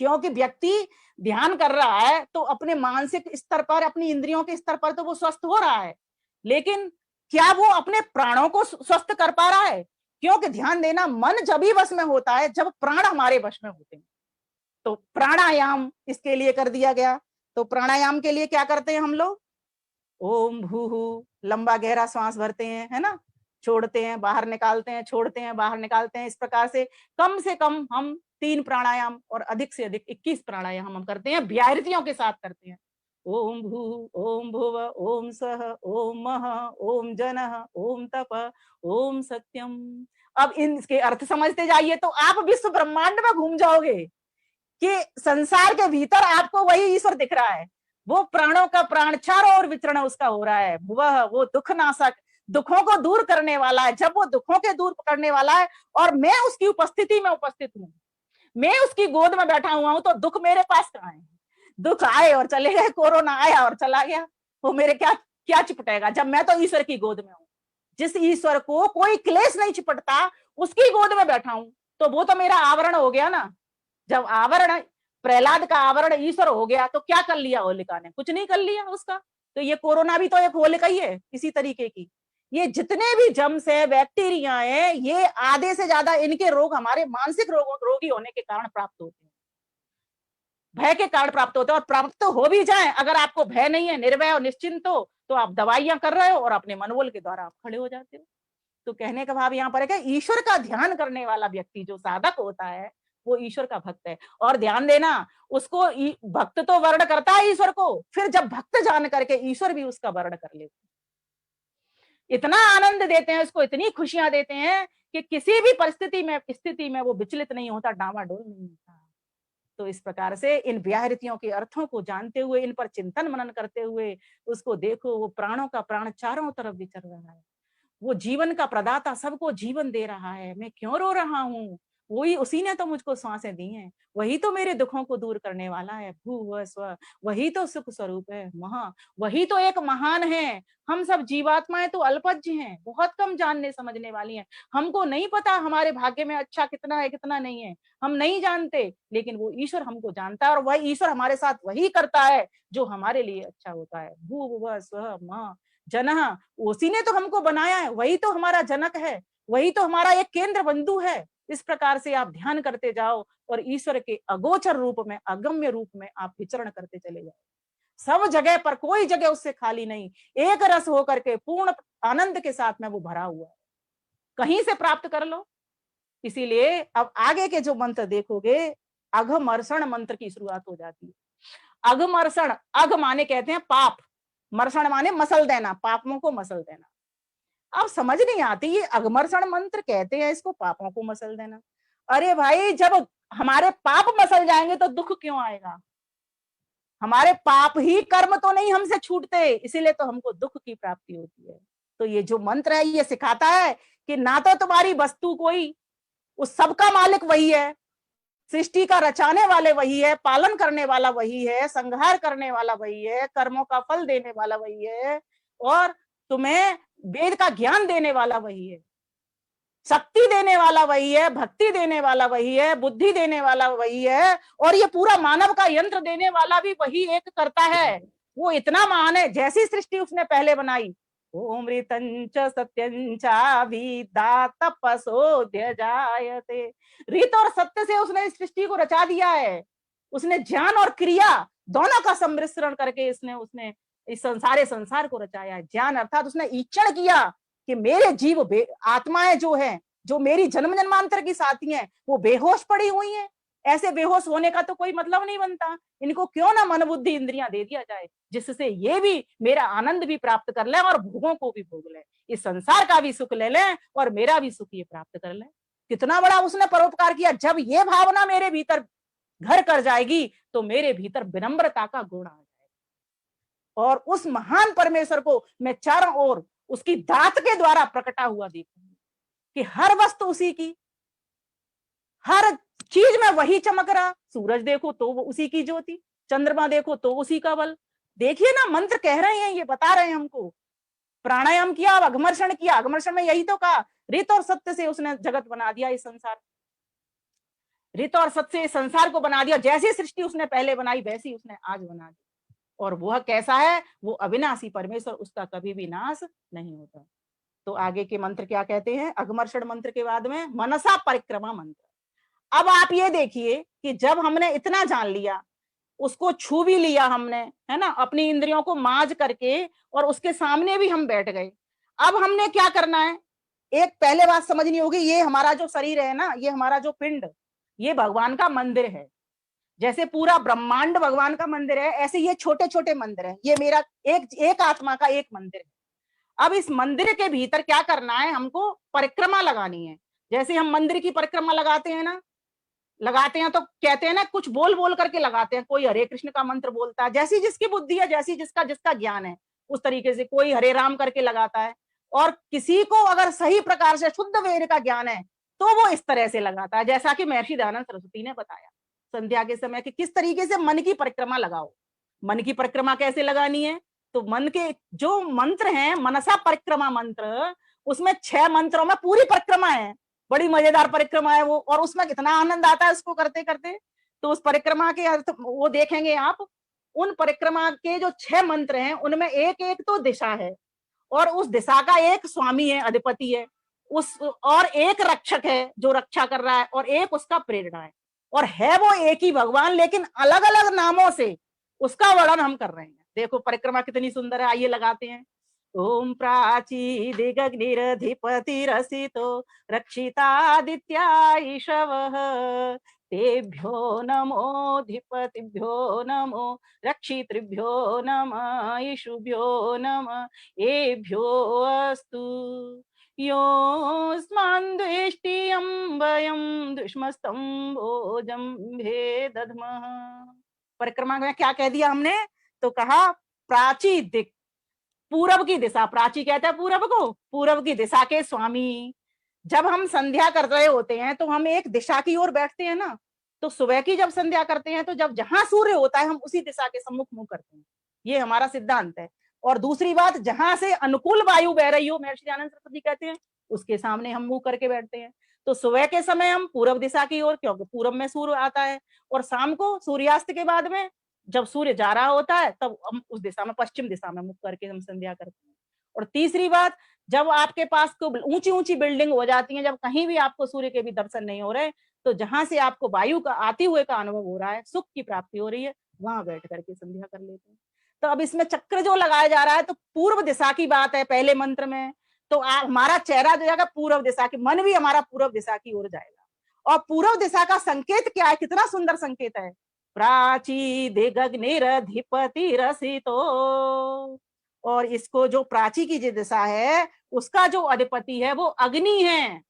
क्योंकि व्यक्ति ध्यान कर रहा है तो अपने मानसिक स्तर पर, अपनी इंद्रियों के स्तर पर तो वो स्वस्थ हो रहा है, लेकिन क्या वो अपने प्राणों को स्वस्थ कर पा रहा है? क्योंकि ध्यान देना, मन जब ही वश में होता है जब प्राण हमारे वश में होते हैं। तो प्राणायाम इसके लिए कर दिया गया। तो प्राणायाम के लिए क्या करते हैं हम लोग? ओम भूहू, लंबा गहरा श्वास भरते हैं, है ना, छोड़ते हैं, बाहर निकालते हैं, छोड़ते हैं, बाहर निकालते हैं। इस प्रकार से कम हम 3 प्राणायाम और अधिक से अधिक 21 प्राणायाम हम करते हैं, व्याहृतियों के साथ करते हैं। ओम भू, ओम भुव, ओम सह, ओम मह, ओम जनः, ओम तप, ओम सत्यम। अब इनके अर्थ समझते जाइए तो आप विश्व ब्रह्मांड में घूम जाओगे कि संसार के भीतर आपको वही ईश्वर दिख रहा है। वो प्राणों का प्राण, चारों ओर विचरण उसका हो रहा है। वह वो दुख नाशक, दुखों को दूर करने वाला है। जब वो दुखों के दूर करने वाला है और मैं उसकी उपस्थिति में उपस्थित हूँ, मैं उसकी गोद में बैठा हुआ हूं, तो दुख मेरे पास कहाँ है? दुख आए और चले गए, कोरोना आया और चला गया, वो मेरे क्या क्या चिपटेगा जब मैं तो ईश्वर की गोद में हूँ। जिस ईश्वर को कोई क्लेश नहीं चिपटता, उसकी गोद में बैठा हूं, तो वो तो मेरा आवरण हो गया ना। जब आवरण, प्रहलाद का आवरण ईश्वर हो गया, तो क्या कर लिया होलिका ने? कुछ नहीं कर लिया उसका। तो ये कोरोना भी तो एक होलिका ही है इसी तरीके की। ये जितने भी जम्स है, बैक्टीरिया है, ये आधे से ज्यादा इनके रोग हमारे मानसिक रोगी होने के कारण प्राप्त होते हैं, भय के कारण प्राप्त होते हैं। और प्राप्त तो हो भी जाए, अगर आपको भय नहीं है, निर्भय और निश्चिंत हो, तो आप दवाइयां कर रहे हो और अपने मनोबल के द्वारा आप खड़े हो जाते हो। तो कहने का भाव यहाँ पर है कि ईश्वर का ध्यान करने वाला व्यक्ति जो साधक होता है, वो ईश्वर का भक्त है। और ध्यान देना, उसको भक्त तो वर्ण करता है ईश्वर को, फिर जब भक्त जान करके ईश्वर भी उसका वर्ण कर लेते हैं, इतना आनंद देते हैं उसको, इतनी खुशियां देते हैं कि किसी भी परिस्थिति में, स्थिति में वो विचलित नहीं होता, डामाडोल नहीं होता। तो इस प्रकार से इन व्याहृतियों के अर्थों को जानते हुए, इन पर चिंतन मनन करते हुए उसको देखो, वो प्राणों का प्राण चारों तरफ विचर रहा है, वो जीवन का प्रदाता, सबको जीवन दे रहा है। मैं क्यों रो रहा हूँ? वही, उसी ने तो मुझको सांसें दी हैं, वही तो मेरे दुखों को दूर करने वाला है। भू स्व, वही तो सुख स्वरूप है। महा, वही तो एक महान है। हम सब जीवात्माएं तो अल्पज्ञ हैं, बहुत कम जानने समझने वाली हैं। हमको नहीं पता हमारे भाग्य में अच्छा कितना है, कितना नहीं है, हम नहीं जानते, लेकिन वो ईश्वर हमको जानता है, और वह ईश्वर हमारे साथ वही करता है जो हमारे लिए अच्छा होता है। भू स्व महा जनः, उसी ने तो हमको बनाया है, वही तो हमारा जनक है, वही तो हमारा एक केंद्र बंधु है। इस प्रकार से आप ध्यान करते जाओ और ईश्वर के अगोचर रूप में, अगम्य रूप में आप विचरण करते चले जाओ। सब जगह पर, कोई जगह उससे खाली नहीं, एक रस होकर के पूर्ण आनंद के साथ में वो भरा हुआ है। कहीं से प्राप्त कर लो। इसीलिए अब आगे के जो मंत्र देखोगे, अघमर्षण मंत्र की शुरुआत हो जाती है। अघमर्षण, अघ माने कहते हैं पाप, मर्षण माने मसल देना, पापों को मसल देना। अब समझ नहीं आती, ये अघमर्षण मंत्र कहते हैं इसको, पापों को मसल देना। अरे भाई, जब हमारे पाप मसल जाएंगे तो दुख क्यों आएगा? हमारे पाप ही कर्म तो नहीं हमसे छूटते, इसीलिए तो हमको दुख की प्राप्ति होती है। तो ये जो मंत्र है, ये सिखाता है कि ना तो तुम्हारी वस्तु कोई, उस सबका मालिक वही है, सृष्टि का रचाने वाले वही है, पालन करने वाला वही है, संहार करने वाला वही है, कर्मों का फल देने वाला वही है, और तुम्हें वेद का ज्ञान देने वाला वही है, शक्ति देने वाला वही है, भक्ति देने वाला वही है, बुद्धि देने वाला वही है, और ये पूरा मानव का यंत्र देने वाला भी वही एक करता है। वो इतना महान है। जैसी सृष्टि उसने पहले बनाई, ओमृतंच सत्यंचा तपसोध्य जायते, रीत और सत्य से उसने इस सृष्टि को रचा दिया है। उसने ज्ञान और क्रिया दोनों का सम्मिश्रण करके उसने इस सारे संसार को रचाया है। ज्ञान अर्थात उसने ईक्षण किया कि मेरे जीव आत्माएं जो है, जो मेरी जन्म जन्मांतर की साथी हैं, वो बेहोश पड़ी हुई हैं। ऐसे बेहोश होने का तो कोई मतलब नहीं बनता। इनको क्यों ना मन बुद्धि इंद्रियां दे दिया जाए, जिससे ये भी मेरा आनंद भी प्राप्त कर ले और भोगों को भी भोग ले, इस संसार का भी सुख ले लें और मेरा भी सुख ये प्राप्त कर ले। कितना बड़ा उसने परोपकार किया। जब ये भावना मेरे भीतर घर कर जाएगी तो मेरे भीतर विनम्रता का गुण आ जाएगा, और उस महान परमेश्वर को मैं चारों ओर उसकी दात के द्वारा प्रकटा हुआ देखूंगी कि हर वस्तु उसी की, हर चीज में वही चमक रहा। सूरज देखो तो वो उसी की ज्योति, चंद्रमा देखो तो उसी का बल। देखिए ना, मंत्र कह रहे हैं, ये बता रहे हैं हमको। प्राणायाम किया, अघमर्षण किया, अघमर्षण में यही तो कहा, रीत और सत्य से उसने जगत बना दिया इस संसार। ऋत और सत से इस संसार को बना दिया, जैसी सृष्टि उसने पहले बनाई वैसी उसने आज बना दी। और वह कैसा है? वो अविनाशी परमेश्वर, उसका कभी भी नाश नहीं होता। तो आगे के मंत्र क्या कहते हैं? अगमर्षण मंत्र के बाद में मनसा परिक्रमा मंत्र। अब आप ये देखिए कि जब हमने इतना जान लिया, उसको छू भी लिया हमने, है ना, अपनी इंद्रियों को माज करके, और उसके सामने भी हम बैठ गए। अब हमने क्या करना है? एक पहले बात समझनी होगी, ये हमारा जो शरीर है ना, ये हमारा जो पिंड, ये भगवान का मंदिर है। जैसे पूरा ब्रह्मांड भगवान का मंदिर है, ऐसे ये छोटे छोटे मंदिर है। ये मेरा एक आत्मा का एक मंदिर है। अब इस मंदिर के भीतर क्या करना है? हमको परिक्रमा लगानी है। जैसे हम मंदिर की परिक्रमा लगाते हैं ना, लगाते हैं तो कहते हैं ना, कुछ बोल बोल करके लगाते हैं। कोई हरे कृष्ण का मंत्र बोलता है, जैसी जिसकी बुद्धि है, जैसी जिसका जिसका ज्ञान है, उस तरीके से कोई हरे राम करके लगाता है। और किसी को अगर सही प्रकार से शुद्ध वेद का ज्ञान है तो वो इस तरह से लगाता है, जैसा कि महर्षि दयानंद सरस्वती ने बताया संध्या के समय कि किस तरीके से मन की परिक्रमा लगाओ। मन की परिक्रमा कैसे लगानी है? तो मन के जो मंत्र हैं, मनसा परिक्रमा मंत्र, उसमें 6 मंत्रों में पूरी परिक्रमा है। बड़ी मजेदार परिक्रमा है वो, और उसमें कितना आनंद आता है उसको करते करते। तो उस परिक्रमा के अर्थ वो देखेंगे आप। उन परिक्रमा के जो 6 मंत्र हैं, उनमें एक एक तो दिशा है, और उस दिशा का एक स्वामी है, अधिपति है उस, और एक रक्षक है जो रक्षा कर रहा है, और एक उसका प्रेरणा है। और है वो एक ही भगवान, लेकिन अलग अलग नामों से उसका वर्णन हम कर रहे हैं। देखो परिक्रमा कितनी सुंदर है, आइए लगाते हैं। ओम प्राची दिगग्निरधिपतिरसितो रक्षितादित्या ईशवः, तेभ्यो नमोधिपतिभ्यो नमो, रक्षितृभ्यो नमः, ईशुभ्यो नमः, एभ्यो अस्तु। योऽस्मान् द्वेष्टियं वयं द्विष्मस्तं भोजम्भे दध्मः। परिक्रमा में क्या कह दिया हमने? तो कहा प्राची दिक्, पूरब की दिशा। प्राची कहता है पूरब को, पूरब की दिशा के स्वामी। जब हम संध्या कर रहे होते हैं तो हम एक दिशा की ओर बैठते हैं ना। तो सुबह की जब संध्या करते हैं तो जब जहां सूर्य होता है हम उसी दिशा के सम्मुख मुंह करते हैं, ये हमारा सिद्धांत है। और दूसरी बात, जहां से अनुकूल वायु बह रही हो, महर्षि दयानंद सरस्वती कहते हैं, उसके सामने हम मुंह करके बैठते हैं। तो सुबह के समय हम पूर्व दिशा की ओर, क्योंकि पूरब में सूर्य आता है। और शाम को सूर्यास्त के बाद में जब सूर्य जा रहा होता है तब हम उस दिशा में, पश्चिम दिशा में मुख करके हम संध्या करते हैं। और तीसरी बात, जब आपके पास को ऊंची ऊंची बिल्डिंग हो जाती है, जब कहीं भी आपको सूर्य के भी दर्शन नहीं हो रहे, तो जहां से आपको वायु का आते हुए का अनुभव हो रहा है, सुख की प्राप्ति हो रही है, वहां बैठ करके संध्या कर लेते हैं। तो अब इसमें चक्र जो लगाया जा रहा है, तो पूर्व दिशा की बात है पहले मंत्र में। तो हमारा चेहरा जो जाएगा पूर्व दिशा की, मन भी हमारा पूर्व दिशा की ओर जाएगा। और पूर्व दिशा का संकेत क्या है? कितना सुंदर संकेत है। प्राची दिगग्निरधिपति रसितो, और इसको जो प्राची की जो दिशा है, उसका जो अधिपति है वो अग्नि है।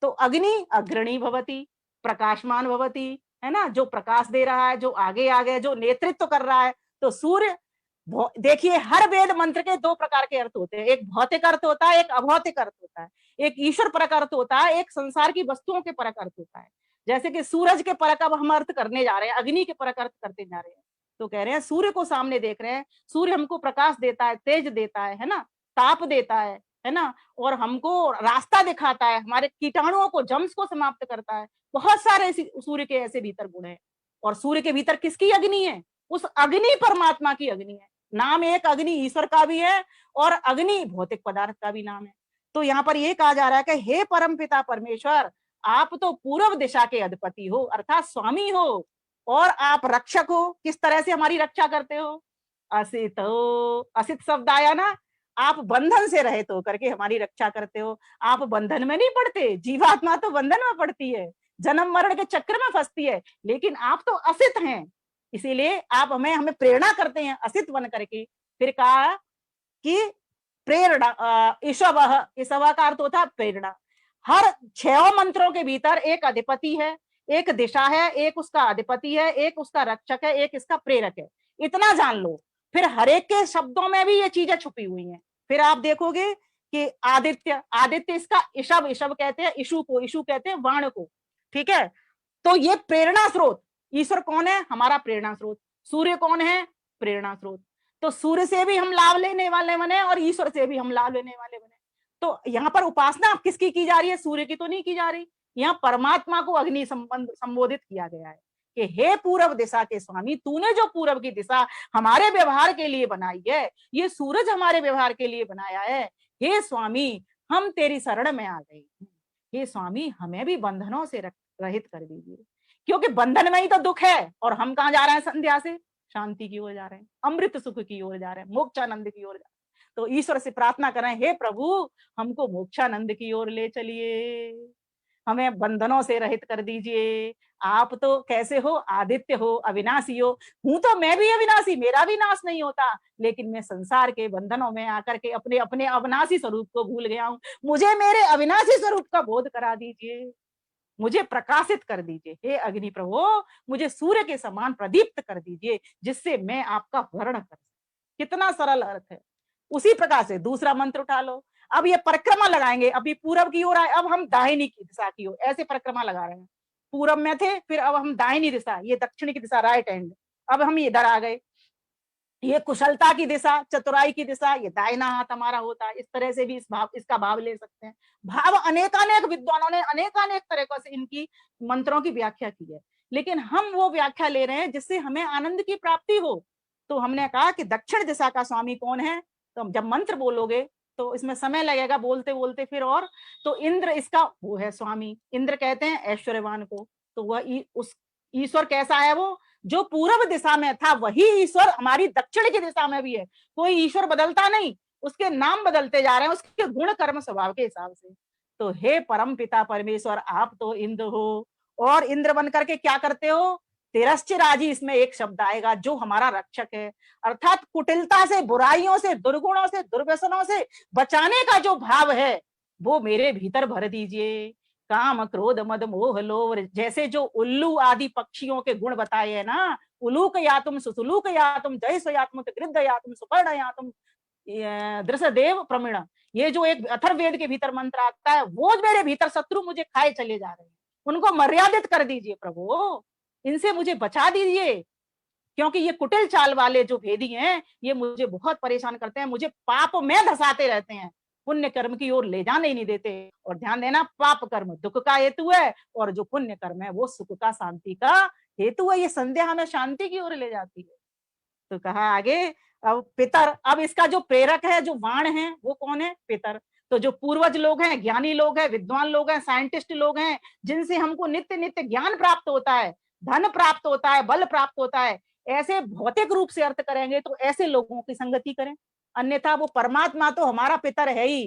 तो अग्नि अग्रणी भवती, प्रकाशमान भवती, है ना, जो प्रकाश दे रहा है, जो आगे आगे जो नेतृत्व कर रहा है। तो सूर्य, देखिए हर वेद मंत्र के 2 प्रकार के अर्थ होते हैं, एक भौतिक अर्थ होता है, एक अभौतिक अर्थ होता है। एक ईश्वर परक अर्थ होता है, एक संसार की वस्तुओं के परक अर्थ होता है। जैसे कि सूरज के परक अब हम अर्थ करने जा रहे हैं, अग्नि के परक अर्थ करते जा रहे हैं। तो कह रहे हैं सूर्य को सामने देख रहे हैं, सूर्य हमको प्रकाश देता है, तेज देता है ना, ताप देता है ना, और हमको रास्ता दिखाता है, हमारे कीटाणुओं को, जम्स को समाप्त करता है। बहुत सारे सूर्य के ऐसे भीतर गुण हैं। और सूर्य के भीतर किसकी अग्नि है? उस अग्नि परमात्मा की अग्नि है। नाम एक अग्नि ईश्वर का भी है, और अग्नि भौतिक पदार्थ का भी नाम है। तो यहाँ पर ये कहा जा रहा है कि हे परम पिता परमेश्वर, आप तो पूर्व दिशा के अधिपति हो, अर्थात स्वामी हो, और आप रक्षक हो। किस तरह से हमारी रक्षा करते हो? असित हो, असित शब्द आया ना, आप बंधन से रहित होकर के हमारी रक्षा करते हो। आप बंधन में नहीं पड़ते, जीवात्मा तो बंधन में पड़ती है, जन्म मरण के चक्र में फंसती है, लेकिन आप तो असित हैं। इसीलिए आप हमें प्रेरणा करते हैं असित बन करके। फिर कहा कि प्रेरणा, ईशवः, ईशवः का अर्थ होता है प्रेरणा। हर 6 मंत्रों के भीतर एक अधिपति है, एक दिशा है, एक उसका अधिपति है, एक उसका रक्षक है, एक इसका प्रेरक है। इतना जान लो। फिर हर एक के शब्दों में भी ये चीजें छुपी हुई हैं। फिर आप देखोगे कि आदित्य, आदित्य इसका ईशव, ईशव कहते हैं इशु को, इशु कहते हैं वाण को, ठीक है। तो ये प्रेरणा स्रोत, ईश्वर कौन है? हमारा प्रेरणा स्रोत। सूर्य कौन है? प्रेरणा स्रोत। तो सूर्य से भी हम लाभ लेने वाले बने, और ईश्वर से भी हम लाभ लेने वाले बने। तो यहाँ पर उपासना किसकी की जा रही है? सूर्य की तो नहीं की जा रही, यहाँ परमात्मा को अग्नि संबोधित किया गया है कि हे पूर्व दिशा के स्वामी, तूने जो पूर्व की दिशा हमारे व्यवहार के लिए बनाई है, ये सूरज हमारे व्यवहार के लिए बनाया है, हे स्वामी हम तेरी शरण में आ गए। हे स्वामी हमें भी बंधनों से रहित कर दीजिए, क्योंकि बंधन में ही तो दुख है, और हम कहाँ जा रहे हैं संध्या से? शांति की ओर जा रहे हैं, अमृत सुख की ओर जा रहे हैं, मोक्षानंद की ओर जा रहे हैं। तो ईश्वर से प्रार्थना करें, हे प्रभु हमको मोक्षानंद की ओर ले चलिए, हमें बंधनों से रहित कर दीजिए। आप तो कैसे हो? आदित्य हो, अविनाशी हो। हूं तो मैं भी अविनाशी, मेरा भी नाश नहीं होता, लेकिन मैं संसार के बंधनों में आकर के अपने अपने अविनाशी स्वरूप को भूल गया हूं। मुझे मेरे अविनाशी स्वरूप का बोध करा दीजिए, मुझे प्रकाशित कर दीजिए। हे अग्नि प्रभु मुझे सूर्य के समान प्रदीप्त कर दीजिए, जिससे मैं आपका वर्ण कर सकूं। कितना सरल अर्थ है। उसी प्रकार से दूसरा मंत्र उठा लो। अब ये परिक्रमा लगाएंगे, अभी पूरब की ओर आए, अब हम दाहिनी की दिशा की ओर ऐसे परिक्रमा लगा रहे हैं। पूरब में थे, फिर अब हम दाहिनी दिशा, ये दक्षिण की दिशा, राइट हैंड। अब हम इधर आ गए, ये कुशलता की दिशा, चतुराई की दिशा, ये दाहिना हाथ हमारा होता है। इस तरह से भी इसका भाव ले सकते हैं। भाव अनेकानेक विद्वानों ने अनेकानेक तरीकों से इनकी मंत्रों की व्याख्या की है, लेकिन हम वो व्याख्या ले रहे हैं जिससे हमें आनंद की प्राप्ति हो। तो हमने कहा कि दक्षिण दिशा का स्वामी कौन है? तो जब मंत्र बोलोगे तो इसमें समय लगेगा बोलते बोलते फिर, और तो इंद्र इसका वो है स्वामी। इंद्र कहते हैं ऐश्वर्यवान को। तो वह उस ईश्वर कैसा है? वो जो पूर्व दिशा में था वही ईश्वर हमारी दक्षिण की दिशा में भी है। कोई ईश्वर बदलता नहीं, उसके नाम बदलते जा रहे हैं उसके गुण कर्म स्वभाव के हिसाब से। तो हे परम पिता परमेश्वर, आप तो इंद्र हो, और इंद्र बन करके क्या करते हो? तिरश्चिराजी, इसमें एक शब्द आएगा जो हमारा रक्षक है, अर्थात कुटिलता से, बुराइयों से, दुर्गुणों से, दुर्व्यसनों से बचाने का जो भाव है वो मेरे भीतर भर दीजिए। काम क्रोध मद मोह लोभ, जैसे जो उल्लू आदि पक्षियों के गुण बताए हैं ना, उलूक या तुम, सुसुलूक या तुम, जय स्वयात्म, गृद्ध या तुम, सुपर्ण या तुम, दृशदेव प्रमीण, ये जो एक अथर्ववेद के भीतर मंत्र आता है, वो मेरे भीतर शत्रु मुझे खाए चले जा रहे हैं, उनको मर्यादित कर दीजिए प्रभु, इनसे मुझे बचा दीजिए, क्योंकि ये कुटिल चाल वाले जो भेदी हैं ये मुझे बहुत परेशान करते हैं, मुझे पाप में धसाते रहते हैं, पुण्य कर्म की ओर ले जाने ही नहीं देते। और ध्यान देना, पाप कर्म दुख का हेतु है, और जो पुण्य कर्म है वो सुख का, शांति का हेतु है। ये संध्या हमें शांति की ओर ले जाती है। तो कहा आगे, अब पितर, अब इसका जो प्रेरक है, जो वाण है, वो कौन है? पितर। तो जो पूर्वज लोग हैं, ज्ञानी लोग हैं, विद्वान लोग हैं, साइंटिस्ट लोग हैं, जिनसे हमको नित्य नित्य ज्ञान प्राप्त होता है, धन प्राप्त होता है, बल प्राप्त होता है, ऐसे भौतिक रूप से अर्थ करेंगे तो ऐसे लोगों की संगति करें, अन्यथा वो परमात्मा तो हमारा पितर है ही।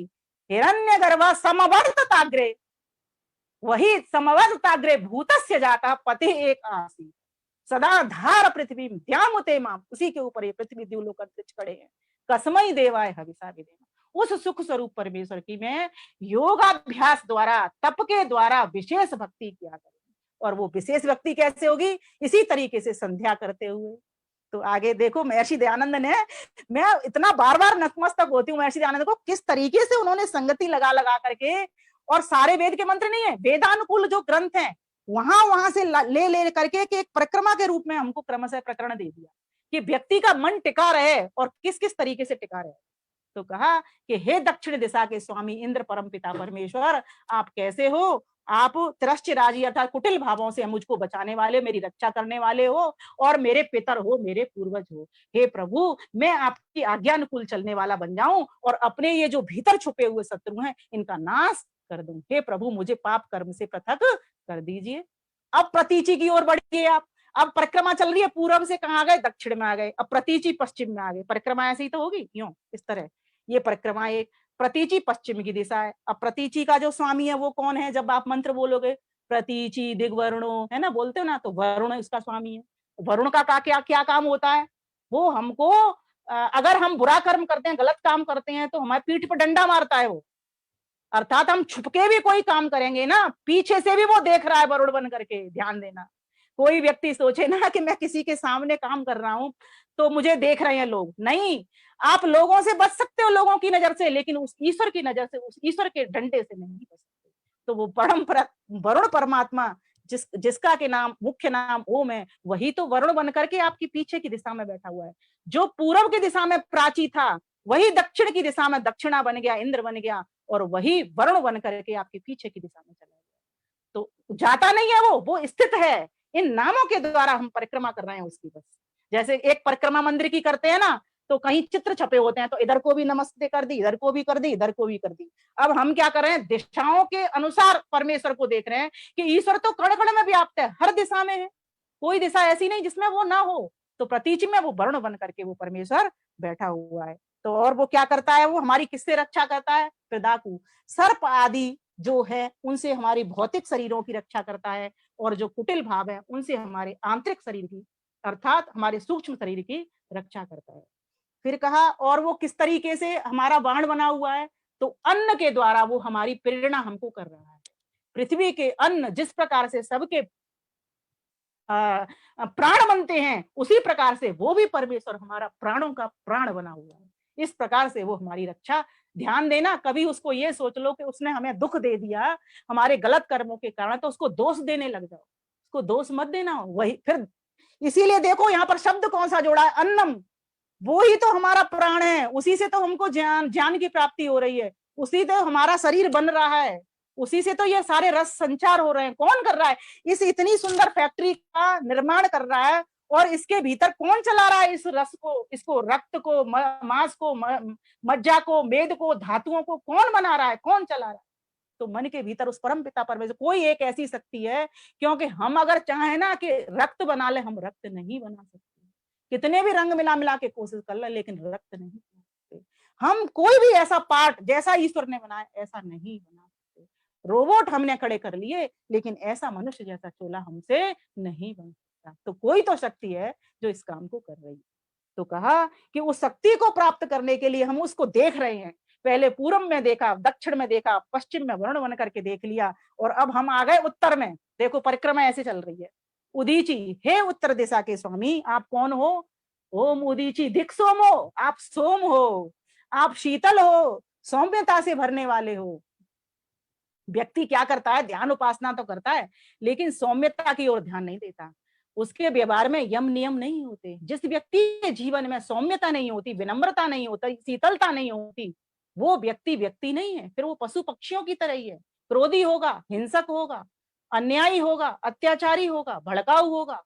हिरण्यगर्भ समवर्तताग्रे, वही समवर्तताग्रे भूतस्य जाता पति एक आसी, सदा धार पृथ्वी द्यामुते माम, उसी के ऊपर ये पृथ्वी द्युलोक अंतरिक्ष खड़े हैं। कसमई देवाय हविषा विदेम, उस सुख स्वरूप परमेश्वर की मैं योगाभ्यास द्वारा, तप के द्वारा विशेष भक्ति किया करूं। और वो विशेष भक्ति कैसे होगी? इसी तरीके से संध्या करते हुए। तो आगे देखो महर्षि दयानंद ने, मैं इतना बार बार नतमस्तक होती हूँ महर्षि दयानंद को, किस तरीके से उन्होंने संगति लगा लगा करके, और सारे वेद के मंत्र नहीं है, वेदानुकूल जो ग्रंथ हैं वहां से ले ले करके कि एक परिक्रमा के रूप में हमको क्रमशः प्रकरण दे दिया कि व्यक्ति का मन टिका रहे, और किस किस तरीके से टिका रहे। तो कहा कि हे दक्षिण दिशा के स्वामी इंद्र परम पिता परमेश्वर, आप कैसे हो? आप तिरश्चिराजी अर्थात कुटिल भावों से मुझको बचाने वाले, मेरी रक्षा करने वाले हो, और मेरे पितर हो, मेरे पूर्वज हो। हे प्रभु, मैं आपकी आज्ञानुकूल चलने वाला बन जाऊं, और अपने ये जो भीतर छुपे हुए शत्रु हैं इनका नाश कर दूं। हे प्रभु, मुझे पाप कर्म से पृथक कर दीजिए। अब प्रतीचि की ओर बढ़िए आप। अब परिक्रमा चल रही है, पूर्व से कहाँ गए? दक्षिण में आ गए। अब प्रतीचि पश्चिम में आ गए। परिक्रमा ऐसी ही तो होगी, यूं इस तरह। ये परिक्रमा एक, प्रतीचि पश्चिम की दिशा है। अब प्रतीचि का जो स्वामी है वो कौन है? जब आप मंत्र बोलोगे प्रतीचि दिग्वरुणो, है ना, बोलते हो ना, तो वरुण इसका स्वामी है। वरुण का क्या क्या काम होता है? वो हमको अगर हम बुरा कर्म करते हैं, गलत काम करते हैं, तो हमारे पीठ पर डंडा मारता है वो। अर्थात हम छुपके भी कोई काम करेंगे ना, पीछे से भी वो देख रहा है वरुण बन करके। ध्यान देना, कोई व्यक्ति सोचे ना कि मैं किसी के सामने काम कर रहा हूं तो मुझे देख रहे हैं लोग, नहीं। आप लोगों से बच सकते हो, लोगों की नजर से, लेकिन उस ईश्वर की नजर से, उस ईश्वर के डंडे से नहीं बच सकते। तो वो वरुण परमात्मा, जिसका के नाम, मुख्य नाम ओम है, वही तो वरुण बन करके आपकी पीछे की दिशा में बैठा हुआ है। जो पूर्व की दिशा में प्राची था, वही दक्षिण की दिशा में दक्षिणा बन गया, इंद्र बन गया, और वही वरुण बन करके आपके पीछे की दिशा में चला गया। तो जाता नहीं है, वो स्थित है। इन नामों के द्वारा हम परिक्रमा कर रहे हैं उसकी बस। जैसे एक परिक्रमा मंदिर की करते हैं ना, तो कहीं चित्र छपे होते हैं, तो इधर को भी नमस्ते कर दी, इधर को भी कर दी, इधर को भी कर दी। अब हम क्या कर रहे हैं, दिशाओं के अनुसार परमेश्वर को देख रहे हैं कि ईश्वर तो कण कण में व्याप्त है, हर दिशा में है, कोई दिशा ऐसी नहीं जिसमें वो ना हो। तो प्रतीचि में वो वर्ण बन करके वो परमेश्वर बैठा हुआ है। तो और वो क्या करता है, वो हमारी किससे रक्षा करता है, प्रदाकु सर्प आदि जो है उनसे हमारी भौतिक शरीरों की रक्षा करता है, और जो कुटिल भाव है उनसे हमारे आंतरिक शरीर की अर्थात हमारे सूक्ष्म शरीर की रक्षा करता है। फिर कहा और वो किस तरीके से हमारा बाण बना हुआ है, तो अन्न के द्वारा वो हमारी प्रेरणा हमको कर रहा है। पृथ्वी के अन्न जिस प्रकार से सबके प्राण बनते हैं, उसी प्रकार से वो भी परमेश्वर हमारा प्राणों का प्राण बना हुआ है। इस प्रकार से वो हमारी रक्षा। ध्यान देना, कभी उसको ये सोच लो कि उसने हमें दुख दे दिया हमारे गलत कर्मों के कारण, तो उसको दोष देने लग जाओ, उसको दोष मत देना। वही फिर इसीलिए देखो यहाँ पर शब्द कौन सा जोड़ा है, अन्नम। वो ही तो हमारा प्राण है, उसी से तो हमको ज्ञान की प्राप्ति हो रही है, उसी से हमारा शरीर बन रहा है, उसी से तो ये सारे रस संचार हो रहे हैं। कौन कर रहा है, इस इतनी सुंदर फैक्ट्री का निर्माण कर रहा है, और इसके भीतर कौन चला रहा है इस रस को, इसको रक्त को, मांस को, मज्जा को, मेद को, धातुओं को कौन बना रहा है, कौन चला रहा है। तो मन के भीतर उस परम पिता परमेश्वर कोई एक ऐसी शक्ति है, क्योंकि हम अगर चाहें ना कि रक्त बना ले, हम रक्त नहीं बना सकते, कितने भी रंग मिला मिला के कोशिश कर ले, लेकिन रक्त नहीं बना सकते। हम कोई भी ऐसा पार्ट जैसा ईश्वर ने बनाया ऐसा नहीं बना सकते। रोबोट हमने खड़े कर लिए, लेकिन ऐसा मनुष्य जैसा चोला हमसे नहीं बन सकता। तो कोई तो शक्ति है जो इस काम को कर रही है। तो कहा कि उस शक्ति को प्राप्त करने के लिए हम उसको देख रहे हैं। पहले पूर्व में देखा, दक्षिण में देखा, पश्चिम में वर्ण बन करके देख लिया, और अब हम आ गए उत्तर में। देखो परिक्रमा ऐसे चल रही है। उदीची, हे उत्तर दिशा के स्वामी, आप कौन हो? ओम उदीची दिक सोमो, आप सोम हो, आप शीतल हो, सौम्यता से भरने वाले हो। व्यक्ति क्या करता है, ध्यान उपासना तो करता है, लेकिन सौम्यता की ओर ध्यान नहीं देता। उसके व्यवहार में यम नियम नहीं होते। जिस व्यक्ति के जीवन में सौम्यता नहीं होती, विनम्रता नहीं होता, शीतलता नहीं होती, वो व्यक्ति व्यक्ति नहीं है, फिर वो पशु पक्षियों की तरह ही है। क्रोधी होगा, हिंसक होगा, अन्यायी होगा, अत्याचारी होगा, भड़काऊ होगा।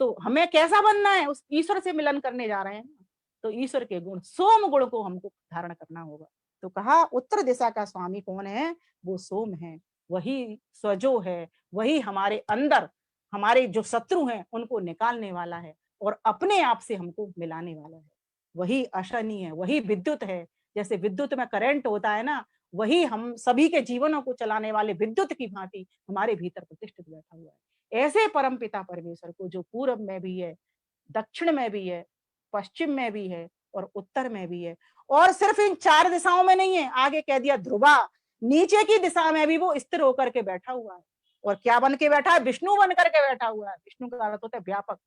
तो हमें कैसा बनना है, उस ईश्वर से मिलन करने जा रहे हैं, तो ईश्वर के गुण, सोम गुण को हमको धारण करना होगा। तो कहा उत्तर दिशा का स्वामी कौन है, वो सोम है, वही स्वजो है, वही हमारे अंदर हमारे जो शत्रु हैं उनको निकालने वाला है, और अपने आप से हमको मिलाने वाला है। वही अशनी है, वही विद्युत है। जैसे विद्युत में करंट होता है ना, वही हम सभी के जीवनों को चलाने वाले विद्युत की भांति हमारे भीतर प्रतिष्ठित बैठा हुआ है। ऐसे परम पिता परमेश्वर को जो पूर्व में भी है, दक्षिण में भी है, पश्चिम में भी है, और उत्तर में भी है, और सिर्फ इन चार दिशाओं में नहीं है, आगे कह दिया ध्रुवा, नीचे की दिशा में भी वो स्थिर होकर के बैठा हुआ है। और क्या बन के बैठा है, विष्णु बन करके बैठा हुआ है। विष्णु का अर्थ होता है व्यापक।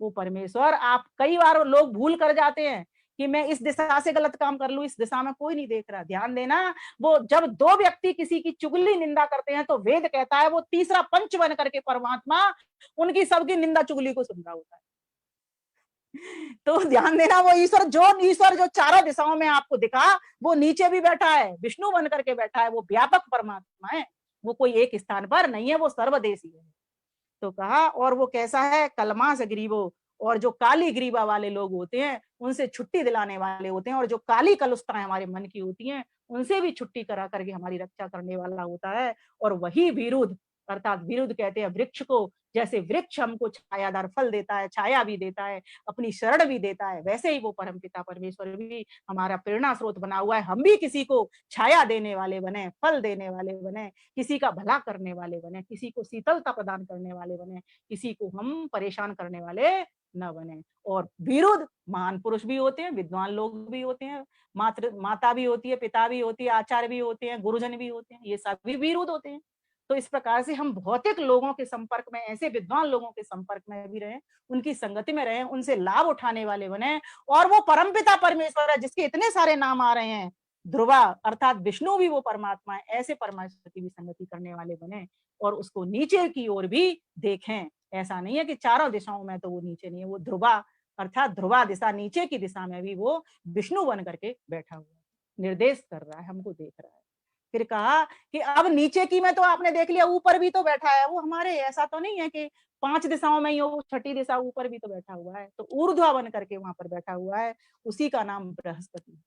वो परमेश्वर, आप कई बार लोग भूल कर जाते हैं कि मैं इस दिशा से गलत काम कर लूं, इस दिशा में कोई नहीं देख रहा। ध्यान देना, वो जब दो व्यक्ति किसी की चुगली निंदा करते हैं, तो वेद कहता है वो तीसरा पंच बन करके परमात्मा उनकी सबकी निंदा चुगली को सुन रहा होता है। तो ध्यान देना, वो ईश्वर जो चारों दिशाओं में आपको दिखा, वो नीचे भी बैठा है, विष्णु बन करके बैठा है, वो व्यापक परमात्मा है। वो कोई एक स्थान पर नहीं है, वो सर्वदेशी है। तो कहा और वो कैसा है, कलमास ग्रीवो, और जो काली ग्रीवा वाले लोग होते हैं उनसे छुट्टी दिलाने वाले होते हैं, और जो काली कलुषताएं हमारे मन की होती हैं उनसे भी छुट्टी करा करके हमारी रक्षा करने वाला होता है। और वही विरुद्ध, अर्थात विरुद्ध कहते हैं वृक्ष को। जैसे वृक्ष हमको छायादार फल देता है, छाया भी देता है, अपनी शरण भी देता है, वैसे ही वो परमपिता परमेश्वर भी हमारा प्रेरणा स्रोत बना हुआ है। हम भी किसी को छाया देने वाले बने, फल देने वाले बने, किसी का भला करने वाले बने, किसी को शीतलता प्रदान करने वाले बने, किसी को हम परेशान करने वाले न बने। और विरुद्ध महान पुरुष भी होते हैं, विद्वान लोग भी होते हैं, माता भी होती है, पिता भी होती है, आचार्य भी होते हैं, गुरुजन भी होते हैं, ये सभी विरुद्ध होते हैं। तो इस प्रकार से हम भौतिक लोगों के संपर्क में, ऐसे विद्वान लोगों के संपर्क में भी रहे, उनकी संगति में रहे, उनसे लाभ उठाने वाले बने। और वो परमपिता परमेश्वर है जिसके इतने सारे नाम आ रहे हैं, ध्रुवा अर्थात विष्णु भी वो परमात्मा है, ऐसे परमेश्वर की भी संगति करने वाले बने, और उसको नीचे की ओर भी देखें। ऐसा नहीं है कि चारों दिशाओं में तो वो नीचे नहीं है, वो ध्रुवा अर्थात ध्रुवा दिशा, नीचे की दिशा में भी वो विष्णु बन करके बैठा हुआ है, निर्देश कर रहा है, हमको देख रहा है। फिर कहा कि अब नीचे की में तो आपने देख लिया, ऊपर भी तो बैठा है वो हमारे, ऐसा तो नहीं है कि 5 दिशाओं में ही हो, छठी दिशा ऊपर भी तो बैठा हुआ है, तो ऊर्ध्वा बन करके वहां पर बैठा हुआ है, उसी का नाम बृहस्पति।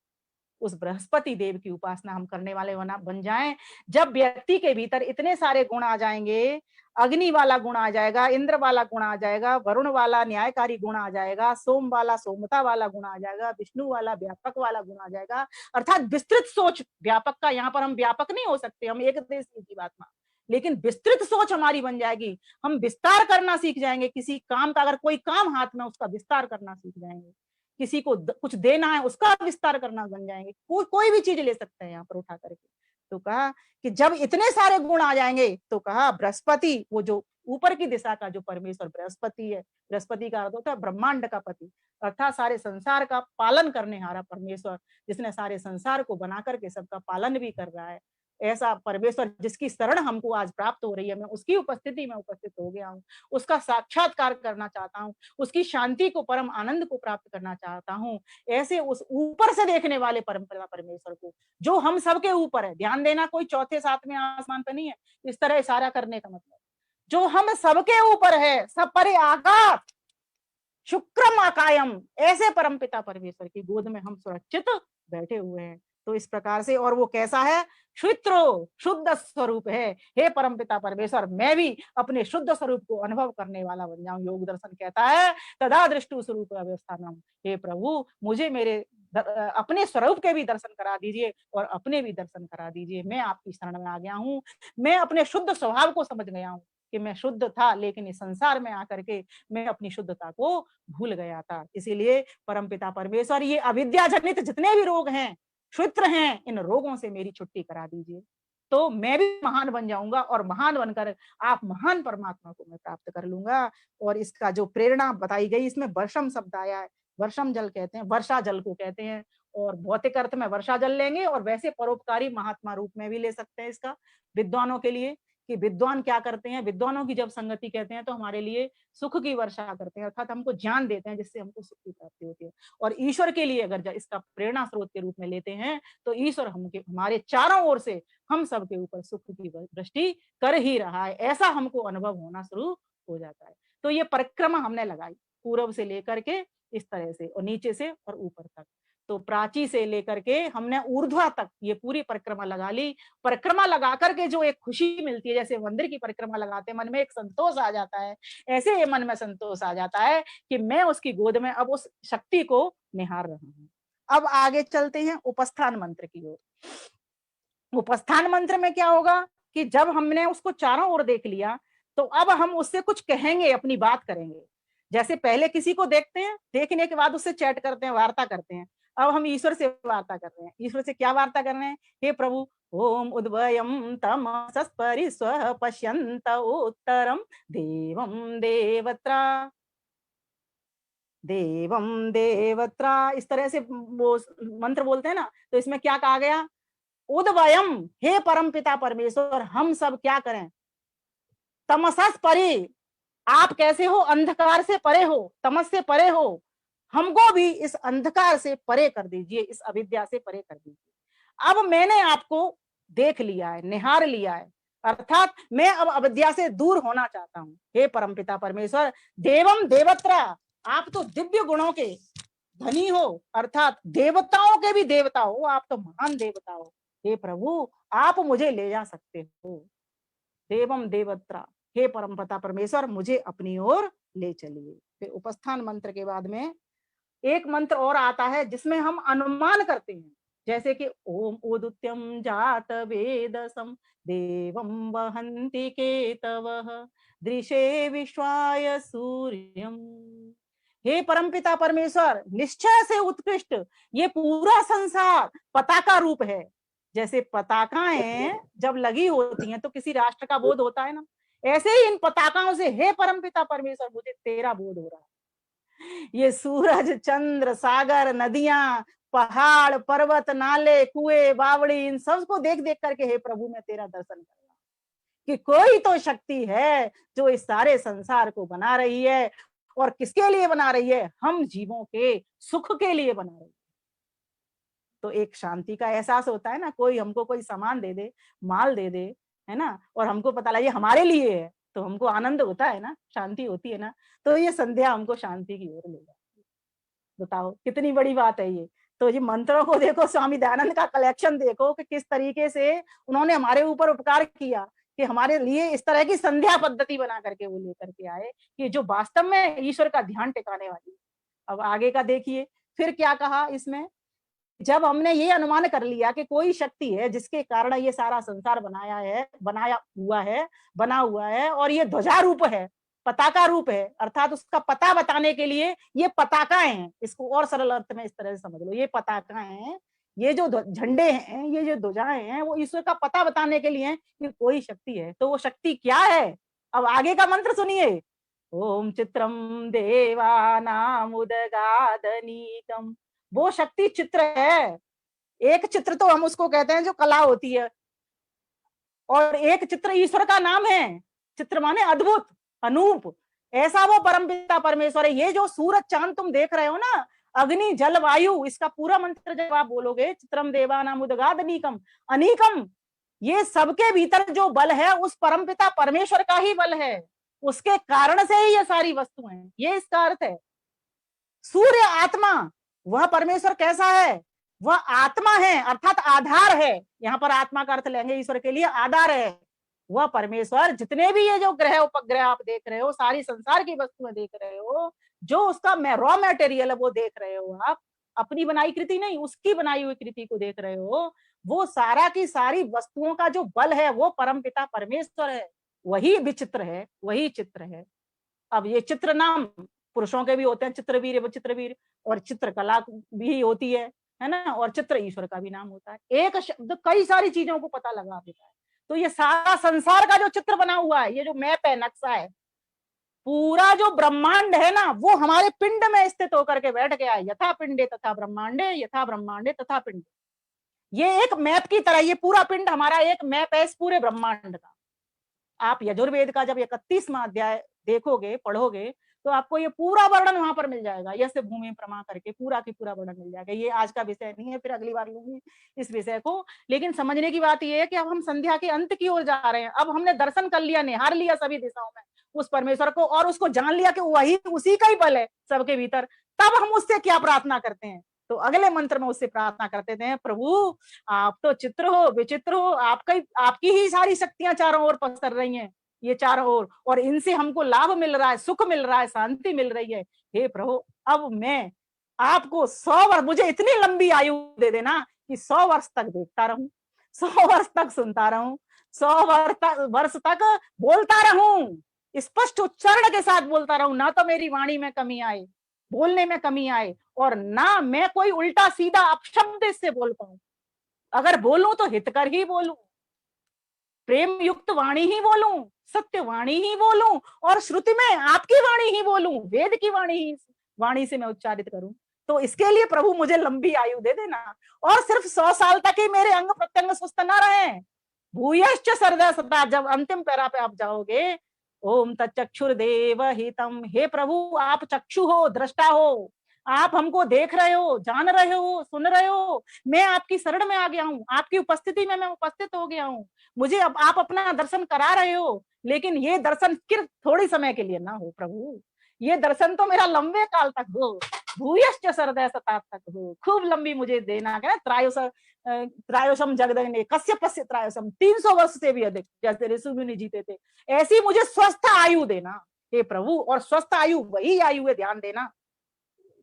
उस बृहस्पति देव की उपासना हम करने वाले बन जाएं। जब व्यक्ति के भीतर इतने सारे गुण आ जाएंगे, अग्नि वाला गुण आ जाएगा, इंद्र वाला गुण आ जाएगा, वरुण वाला न्यायकारी गुण आ जाएगा, सोम वाला सोमता वाला गुण आ जाएगा, विष्णु वाला व्यापक वाला गुण आ जाएगा, अर्थात विस्तृत सोच। व्यापक का यहाँ पर हम व्यापक नहीं हो सकते, हम एक देशी जीवात्मा, लेकिन विस्तृत सोच हमारी बन जाएगी। हम विस्तार करना सीख जाएंगे, किसी काम का अगर कोई काम हाथ में, उसका विस्तार करना सीख जाएंगे, किसी को कुछ देना है उसका विस्तार करना बन जाएंगे, कोई भी चीज ले सकते हैं यहाँ पर उठा करके। तो कहा कि जब इतने सारे गुण आ जाएंगे, तो कहा बृहस्पति, वो जो ऊपर की दिशा का जो परमेश्वर बृहस्पति है, बृहस्पति का अर्थ होता है ब्रह्मांड का पति, अर्थात सारे संसार का पालन करने हारा परमेश्वर, जिसने सारे संसार को बना करके सबका पालन भी कर रहा है, ऐसा परमेश्वर जिसकी शरण हमको आज प्राप्त हो रही है, मैं उसकी उपस्थिति में उपस्थित हो गया हूँ, उसका साक्षात्कार करना चाहता हूँ, उसकी शांति को, परम आनंद को प्राप्त करना चाहता हूँ। ऐसे उस ऊपर से देखने वाले परमपिता परमेश्वर को, जो हम सबके ऊपर है, ध्यान देना, कोई चौथे सातवें आसमान पर नहीं है, इस तरह इशारा करने का मतलब, जो हम सबके ऊपर है, सब परे आकाश, शुक्रम अकायम, ऐसे परमपिता परमेश्वर की गोद में हम सुरक्षित बैठे हुए हैं। तो इस प्रकार से, और वो कैसा है, शुद्ध शुद्ध स्वरूप है। हे परमपिता परमेश्वर, मैं भी अपने शुद्ध स्वरूप को अनुभव करने वाला बन जाऊं। योग दर्शन कहता है तदा दृष्टु स्वरूप अवस्थानम, हे प्रभु मुझे मेरे अपने स्वरूप के भी दर्शन करा दीजिए और अपने भी दर्शन करा दीजिए। मैं आपकी शरण में आ गया हूँ, मैं अपने शुद्ध स्वभाव को समझ गया हूँ कि मैं शुद्ध था, लेकिन इस संसार में आकर के मैं अपनी शुद्धता को भूल गया था। इसीलिए परमपिता परमेश्वर, ये अविद्या जनित जितने भी रोग हैं, क्षुद्र हैं, इन रोगों से मेरी छुट्टी करा दीजिए, तो मैं भी महान बन जाऊंगा, और महान बनकर आप महान परमात्मा को मैं प्राप्त कर लूंगा। और इसका जो प्रेरणा बताई गई, इसमें वर्षम शब्द आया है, वर्षम जल कहते हैं, वर्षा जल को कहते हैं, और भौतिक अर्थ में वर्षा जल लेंगे, और वैसे परोपकारी महात्मा रूप में भी ले सकते हैं इसका, विद्वानों के लिए, कि विद्वान क्या करते हैं, विद्वानों की जब संगति कहते हैं तो हमारे लिए सुख की वर्षा करते हैं, अर्थात हमको ज्ञान देते हैं जिससे हमको सुख की प्राप्ति होती है। और ईश्वर के लिए अगर इसका प्रेरणा स्रोत के रूप में लेते हैं, तो ईश्वर हमारे चारों ओर से हम सबके ऊपर सुख की दृष्टि कर ही रहा है, ऐसा हमको अनुभव होना शुरू हो जाता है। तो ये परिक्रमा हमने लगाई, पूर्व से लेकर के इस तरह से, और नीचे से और ऊपर तक, तो प्राची से लेकर के हमने ऊर्ध्वा तक ये पूरी परिक्रमा लगा ली। परिक्रमा लगा करके जो एक खुशी मिलती है, जैसे मंदिर की परिक्रमा लगाते मन में एक संतोष आ जाता है, ऐसे ये मन में संतोष आ जाता है कि मैं उसकी गोद में अब उस शक्ति को निहार रहा हूं। अब आगे चलते हैं उपस्थान मंत्र की ओर। उपस्थान मंत्र में क्या होगा कि जब हमने उसको चारों ओर देख लिया, तो अब हम उससे कुछ कहेंगे, अपनी बात करेंगे। जैसे पहले किसी को देखते हैं, देखने के बाद उससे चैट करते हैं, वार्ता करते हैं, अब हम ईश्वर से वार्ता कर रहे हैं। ईश्वर से क्या वार्ता कर रहे हैं, हे प्रभु, ओम उद्वयम तमसस्परि स्व पश्यन्त उत्तरम देवम देवत्रा देवम देवत्रा, इस तरह से वो मंत्र बोलते हैं ना। तो इसमें क्या कहा गया, उद्वयम, हे परमपिता परमेश्वर, हम सब क्या करें, तमसस परे, आप कैसे हो, अंधकार से परे हो, तमस से परे हो, हमको भी इस अंधकार से परे कर दीजिए, इस अविद्या से परे कर दीजिए। अब मैंने आपको देख लिया है, निहार लिया है, अर्थात मैं अब अविद्या से दूर होना चाहता हूं। हे परमपिता परमेश्वर, देवम देवत्रा, आप तो दिव्य गुणों के धनी हो, अर्थात देवताओं के भी देवता हो, आप तो महान देवता हो। हे प्रभु, आप मुझे ले जा सकते हो, देवम देवत्रा, हे परमपिता परमेश्वर, मुझे अपनी ओर ले चलिए। फिर उपस्थान मंत्र के बाद में एक मंत्र और आता है जिसमें हम अनुमान करते हैं, जैसे कि ओम उदुत्यम जात वेदसम देवम वहन्ति केतवः दृशे विश्वाय सूर्यम। हे परमपिता परमेश्वर, निश्चय से उत्कृष्ट ये पूरा संसार पताका रूप है। जैसे पताकाएं जब लगी होती हैं तो किसी राष्ट्र का बोध होता है ना, ऐसे ही इन पताकाओं से हे परमपिता परमेश्वर मुझे तेरा बोध हो रहा है। ये सूरज, चंद्र, सागर, नदियां, पहाड़, पर्वत, नाले, कुएं, बावड़ी, इन सबको देख देख करके हे प्रभु मैं तेरा दर्शन कर रहा हूं कि कोई तो शक्ति है जो इस सारे संसार को बना रही है, और किसके लिए बना रही है, हम जीवों के सुख के लिए बना रही है। तो एक शांति का एहसास होता है ना, कोई हमको कोई सामान दे दे, माल दे दे, है ना, और हमको पता लगे हमारे लिए है, तो हमको आनंद होता है ना, शांति होती है ना। तो ये संध्या हमको शांति की ओर ले जाती है। बताओ कितनी बड़ी बात है ये। तो ये मंत्रों को देखो, स्वामी दयानंद का कलेक्शन देखो कि किस तरीके से उन्होंने हमारे ऊपर उपकार किया, कि हमारे लिए इस तरह की संध्या पद्धति बना करके वो लेकर के आए, कि जो वास्तव में ईश्वर का ध्यान टिकाने वाली है। अब आगे का देखिए, फिर क्या कहा इसमें, जब हमने ये अनुमान कर लिया कि कोई शक्ति है जिसके कारण ये सारा संसार बना हुआ है, और ये ध्वजा रूप है, पताका रूप है, अर्थात उसका पता बताने के लिए ये पताकाएं हैं। इसको और सरल अर्थ में इस तरह से समझ लो, ये पताकाएं हैं, ये जो झंडे हैं, ये जो ध्वजाएं हैं, वो ईश्वर का पता बताने के लिए हैं कि कोई शक्ति है। तो वो शक्ति क्या है? अब आगे का मंत्र सुनिए, ओम चित्रम देवानाम उदगादनीकम। वो शक्ति चित्र है। एक चित्र तो हम उसको कहते हैं जो कला होती है, और एक चित्र ईश्वर का नाम है। चित्र माने अद्भुत, अनूप, ऐसा वो परमपिता परमेश्वर है। ये जो सूरज चांद तुम देख रहे हो ना, अग्नि जल वायु, इसका पूरा मंत्र जब आप बोलोगे, चित्रम देवानाम उदगादनीकम अनीकम, ये सबके भीतर जो बल है उस परमपिता परमेश्वर का ही बल है, उसके कारण से ही ये सारी वस्तुएं हैं। ये इसका अर्थ है। सूर्य आत्मा, वह परमेश्वर कैसा है? वह आत्मा है, अर्थात आधार है। यहाँ पर आत्मा का अर्थ लेंगे ईश्वर के लिए, आधार है वह परमेश्वर। जितने भी ये जो ग्रह उपग्रह आप देख रहे हो, सारी संसार की वस्तुएं देख रहे हो, जो उसका रॉ मटेरियल है वो देख रहे हो आप, अपनी बनाई कृति नहीं, उसकी बनाई हुई कृति को देख रहे हो। वो सारा की सारी वस्तुओं का जो बल है वो परमपिता परमेश्वर है, वही विचित्र है, वही चित्र है। अब ये चित्र नाम पुरुषों के भी होते हैं, चित्रवीर, चित्रवीर, और चित्रकला भी होती है ना, और चित्र ईश्वर का भी नाम होता है। एक शब्द कई सारी चीजों को पता लगा देता है। तो ये सारा संसार का जो चित्र बना हुआ है, ये जो मैप है, नक्शा है, पूरा जो ब्रह्मांड है ना, वो हमारे पिंड में स्थित होकर के बैठ गया है। यथा पिंडे तथा ब्रह्मांडे, यथा ब्रह्मांडे तथा पिंड। ये एक मैप की तरह, ये पूरा पिंड हमारा एक मैप है इस पूरे ब्रह्मांड का। आप यजुर्वेद का जब 31वां अध्याय देखोगे, पढ़ोगे, तो आपको ये पूरा वर्णन वहां पर मिल जाएगा। यसे भूमि प्रमा करके पूरा की पूरा वर्णन मिल जाएगा। ये आज का विषय नहीं है, फिर अगली बार लूंगी इस विषय को। लेकिन समझने की बात ये है कि अब हम संध्या के अंत की ओर जा रहे हैं। अब हमने दर्शन कर लिया, निहार लिया सभी दिशाओं में उस परमेश्वर को, और उसको जान लिया कि वही उसी का ही बल है सबके भीतर। तब हम उससे क्या प्रार्थना करते हैं? तो अगले मंत्र में उससे प्रार्थना करते थे, प्रभु आप तो चित्र हो, विचित्र हो, आपकी ही सारी शक्तियां चारों ओर पसर रही हैं, ये चारों ओर, और इनसे हमको लाभ मिल रहा है, सुख मिल रहा है, शांति मिल रही है। हे प्रभु, अब मैं आपको 100 वर्ष, मुझे इतनी लंबी आयु दे देना कि 100 वर्ष तक देखता रहूं, 100 वर्ष तक सुनता रहूं, 100 वर्ष तक बोलता रहूं, स्पष्ट उच्चारण के साथ बोलता रहूं, ना तो मेरी वाणी में कमी आए, बोलने में कमी आए, और ना मैं कोई उल्टा सीधा अपशब्द इससे बोल पाऊं। अगर बोलूं तो हितकर ही बोलूं, प्रेम युक्त वाणी ही बोलूं, सत्य वाणी ही बोलूं, और श्रुति में आपकी वाणी ही बोलूं, वेद की वाणी से मैं उच्चारित करूं। तो इसके लिए प्रभु मुझे लंबी आयु दे देना, और सिर्फ 100 साल तक ही मेरे अंग प्रत्यंग सुस्त न रहे। भूयश्च सरदा सदा, जब अंतिम पैरा पे आप जाओगे, ओम तच्चक्षुर्देव हितम, हे प्रभु आप चक्षु हो, दृष्टा हो, आप हमको देख रहे हो, जान रहे हो, सुन रहे हो। मैं आपकी शरण में आ गया हूँ, आपकी उपस्थिति में मैं उपस्थित हो गया हूँ, मुझे अब आप अपना दर्शन करा रहे हो। लेकिन ये दर्शन सिर्फ थोड़ी समय के लिए ना हो प्रभु, ये दर्शन तो मेरा लंबे काल तक हो, भूयश्च सरदय सता तक हो, खूब लंबी मुझे देना है। त्रायोसम जगदग्ने कश्यपस्य त्रायोसम, 300 वर्ष से भी अधिक, जैसे ऋषि मुनि जीते थे, ऐसी मुझे स्वस्थ आयु देना हे प्रभु। और स्वस्थ आयु वही आयु है, ध्यान देना।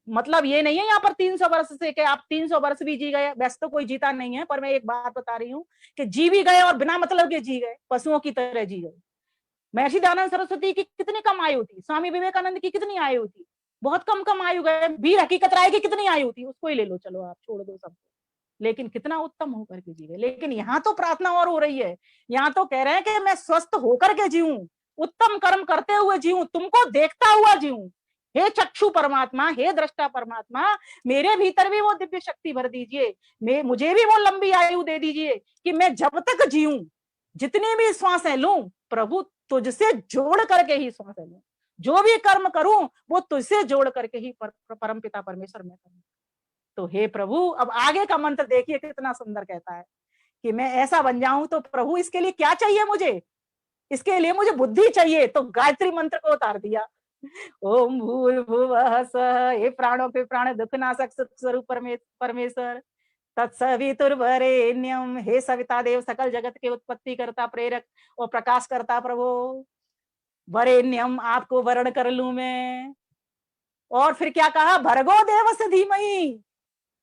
मतलब ये नहीं है यहाँ पर 300 वर्ष से कि आप 300 वर्ष भी जी गए, वैसे तो कोई जीता नहीं है, पर मैं एक बात बता रही हूँ कि जी भी गए और बिना मतलब के जी गए, पशुओं की तरह जी गए। महर्षि दयानंद सरस्वती की कितनी कम आयु थी, स्वामी विवेकानंद की कितनी आयु थी, बहुत कम कम आयु गए। वीर हकीकत राय की कितनी आयु थी, उसको ही ले लो, चलो आप छोड़ दो सबको, लेकिन कितना उत्तम होकर के जी गए। लेकिन यहाँ तो प्रार्थना और हो रही है, यहाँ तो कह रहे हैं कि मैं स्वस्थ होकर के जीऊं, उत्तम कर्म करते हुए जीऊं, तुमको देखता हुआ जीऊं। हे चक्षु परमात्मा, हे दृष्टा परमात्मा, मेरे भीतर भी वो दिव्य शक्ति भर दीजिए, मुझे भी वो लंबी आयु दे दीजिए कि मैं जब तक जीऊं, जितनी भी श्वासें लूं, प्रभु तुझसे जोड़ करके ही श्वासें लूं, जो भी कर्म करूं वो तुझसे जोड़ करके ही परमपिता परमेश्वर में करूं। तो हे प्रभु, अब आगे का मंत्र देखिए कितना सुंदर कहता है कि मैं ऐसा बन जाऊं तो प्रभु इसके लिए क्या चाहिए मुझे, इसके लिए मुझे बुद्धि चाहिए। तो गायत्री मंत्र को उतार दिया। ओम भूर्भुवः स्वः, हे प्राणों के प्राण दुखनाशक सुख स्वरूप परमेश्वर, तत्सवितुर्वरेण्यम, हे सविता देव सकल जगत के उत्पत्ति करता, प्रेरक और प्रकाश करता प्रभु, वरेण्यम आपको वर्ण कर लूं मैं। और फिर क्या कहा, भर्गो देवस्य धीमहि,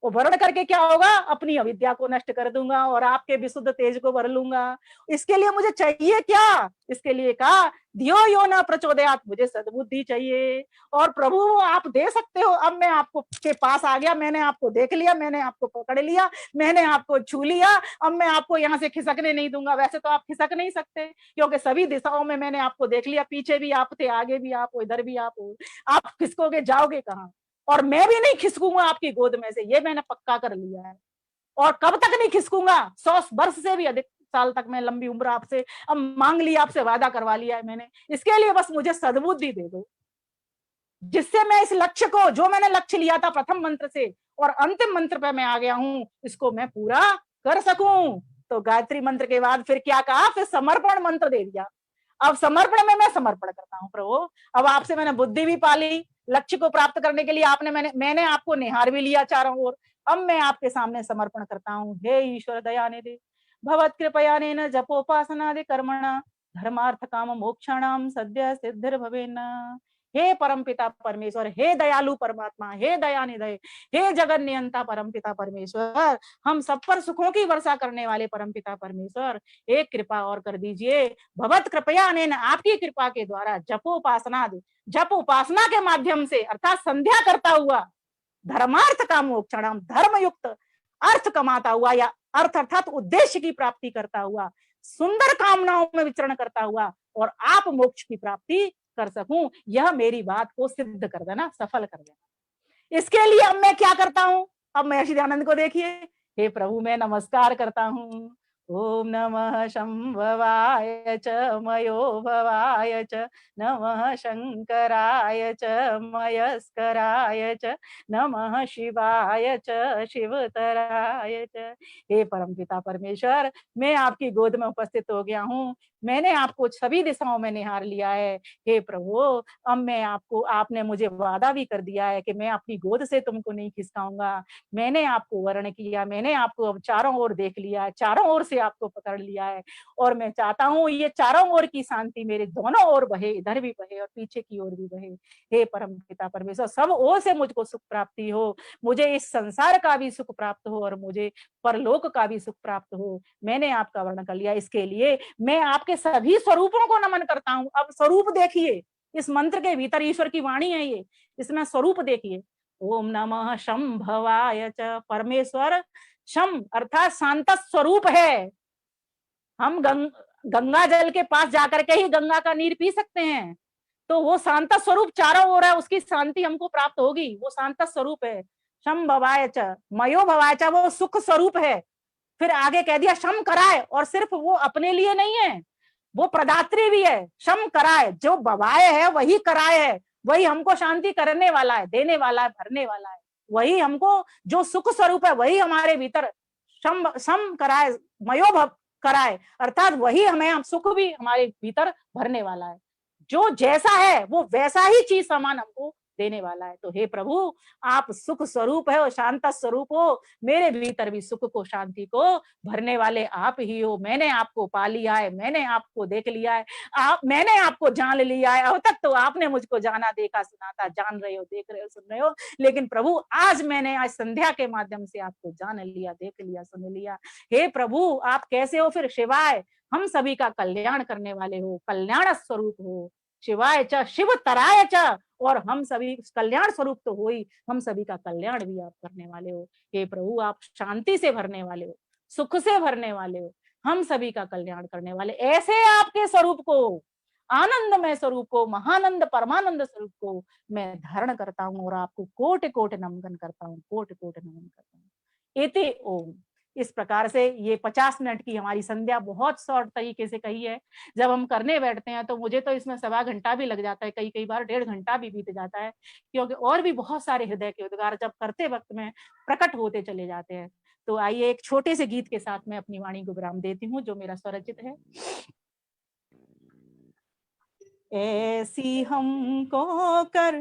वो वर्ण करके क्या होगा, अपनी अविद्या को नष्ट कर दूंगा और आपके विशुद्ध तेज को भर लूंगा। इसके लिए मुझे चाहिए क्या, इसके लिए कहा धियो यो न प्रचोदयात्, मुझे सद्बुद्धि चाहिए। और प्रभु वो आप दे सकते हो। अब मैं आपको के पास आ गया, मैंने आपको देख लिया, मैंने आपको पकड़ लिया, मैंने आपको छू लिया। अब मैं आपको यहाँ से खिसकने नहीं दूंगा। वैसे तो आप खिसक नहीं सकते क्योंकि सभी दिशाओं में मैंने आपको देख लिया, पीछे भी आप थे, आगे भी आप हो, इधर भी आप हो। आप खिसकोगे, जाओगे कहाँ? और मैं भी नहीं खिसकूंगा आपकी गोद में से, ये मैंने पक्का कर लिया है। और कब तक नहीं खिसकूंगा, 100 वर्ष से भी अधिक साल तक मैं लंबी उम्र आपसे अब मांग लिया, आपसे वादा करवा लिया है मैंने। इसके लिए बस मुझे सद्बुद्धि दे दो, जिससे मैं इस लक्ष्य को, जो मैंने लक्ष्य लिया था प्रथम मंत्र से और अंतिम मंत्र पे मैं आ गया हूं, इसको मैं पूरा कर सकूं। तो गायत्री मंत्र के बाद फिर क्या कहा, फिर समर्पण मंत्र दे दिया। अब समर्पण में मैं समर्पण करता हूँ प्रभु। अब आपसे मैंने बुद्धि भी पाली, लक्ष्य को प्राप्त करने के लिए आपने मैंने आपको निहार भी लिया चारों ओर। अब मैं आपके सामने समर्पण करता हूँ। हे ईश्वर दयानिधि, भवत कृपयानेन जपोपासनादि कर्मणा धर्मार्थ काम मोक्षाणाम सद्य सिद्धिर्भवेन्न। हे परमपिता परमेश्वर, हे दयालु परमात्मा, हे दयानिधि, हे जगन नियंता परमपिता परमेश्वर, हम सब पर सुखों की वर्षा करने वाले परमपिता परमेश्वर, एक कृपा और कर दीजिए। भगवत कृपया ने, आपकी कृपा के द्वारा जपोपासना, जप उपासना के माध्यम से अर्थात संध्या करता हुआ धर्मार्थ का मोक्षणाम, धर्म युक्त अर्थ कमाता हुआ या अर्थ अर्थात उद्देश्य की प्राप्ति करता हुआ, सुंदर कामनाओं में विचरण करता हुआ और आप मोक्ष की प्राप्ति कर सकूं, यह मेरी बात को सिद्ध कर देना, सफल कर देना। इसके लिए अब मैं क्या करता हूं, अब महर्षि दयानंद को देखिए। हे प्रभु, मैं नमस्कार करता हूं। ओम नमः शंभवाय च मयो भवाय च, नमः शंकराय च मयस्कराय च, नमः शिवाय च शिवतराय च। हे परमपिता परमेश्वर, मैं आपकी गोद में उपस्थित हो गया हूँ। मैंने आपको सभी दिशाओं में निहार लिया है। हे प्रभु, अब मैं आपको, आपने मुझे वादा भी कर दिया है कि मैं अपनी गोद से तुमको नहीं खिसकाऊंगा। मैंने आपको वर्ण किया, मैंने आपको अब चारों ओर देख लिया है, चारों ओर से आपको पकड़ लिया है। और मैं चाहता हूँ ये चारों ओर की शांति मेरे दोनों ओर बहे, इधर भी बहे और पीछे की ओर भी बहे। हे परम पिता परमेश्वर, सब ओर से मुझको सुख प्राप्ति हो, मुझे इस संसार का भी सुख प्राप्त हो और मुझे परलोक का भी सुख प्राप्त हो। मैंने आपका वर्ण कर लिया, इसके लिए मैं आपके सभी स्वरूपों को नमन करता हूँ। अब स्वरूप देखिए, इस मंत्र के भीतर ईश्वर की वाणी है ये, इसमें स्वरूप देखिए। ओम नमः शंभवाय च, परमेश्वर शम अर्थात शांत स्वरूप है। हम गंगा जल के पास जाकर के ही गंगा का नीर पी सकते हैं, तो वो शांत स्वरूप चारों ओर है, उसकी शांति हमको प्राप्त होगी, वो शांत स्वरूप है। शम भवाय च, मयो भवाय च, वो सुख स्वरूप है। फिर आगे कह दिया शम कराए, और सिर्फ वो अपने लिए नहीं है, वो प्रदात्री भी है। शम कराए, जो भवाए है वही कराए है, वही हमको शांति करने वाला है, देने वाला है, भरने वाला है। वही हमको जो सुख स्वरूप है वही हमारे भीतर शम सम कराए, मयो भव कराए, अर्थात वही हमें हम सुख भी हमारे भीतर भरने वाला है। जो जैसा है वो वैसा ही चीज सामान हमको देने वाला है। तो हे प्रभु, आप सुख स्वरूप है और शांत स्वरूप हो, मेरे भीतर भी सुख को, शांति को भरने वाले आप ही हो। मैंने आपको पा लिया है, मैंने आपको देख लिया है, मैंने आपको जान लिया है। अब तक तो आपने मुझको जाना, देखा, सुना था, जान रहे हो, देख रहे हो, सुन रहे हो, लेकिन प्रभु आज मैंने, आज संध्या के माध्यम से आपको जान लिया, देख लिया, सुन लिया। हे प्रभु, आप कैसे हो फिर? शिवाय, हम सभी का कल्याण करने वाले हो, कल्याण स्वरूप हो। शिवाय च, शिव तराय च, और हम सभी कल्याण स्वरूप तो हो ही, हम सभी का कल्याण भी आप करने वाले हो। हे प्रभु, आप शांति से भरने वाले हो, सुख से भरने वाले हो, हम सभी का कल्याण करने वाले। ऐसे आपके स्वरूप को, आनंदमय स्वरूप को, महानंद परमानंद स्वरूप को मैं धारण करता हूँ और आपको कोटि कोटि नमन करता हूँ, कोटि कोटि नमन करता हूँ। इति ओम। इस प्रकार से ये 50 मिनट की हमारी संध्या बहुत शॉर्ट तरीके से कही है। जब हम करने बैठते हैं तो मुझे तो इसमें सवा घंटा भी लग जाता है, कई कई बार 1.5 घंटा भी बीत जाता है, क्योंकि और भी बहुत सारे हृदय के उद्गार जब करते वक्त में प्रकट होते चले जाते हैं। तो आइए एक छोटे से गीत के साथ मैं अपनी वाणी को विराम देती हूँ, जो मेरा स्वरचित है। ऐसी हमको कर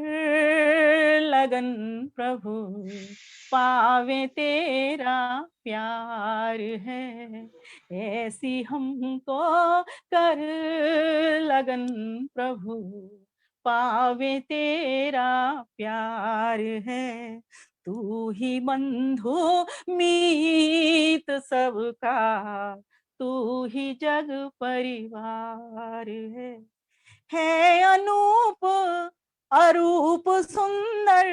लगन प्रभु, पावे तेरा प्यार है। ऐसी हमको कर लगन प्रभु, पावे तेरा प्यार है। तू ही बंधु मीत सबका, तू ही जग परिवार है अनूप अरूप सुंदर,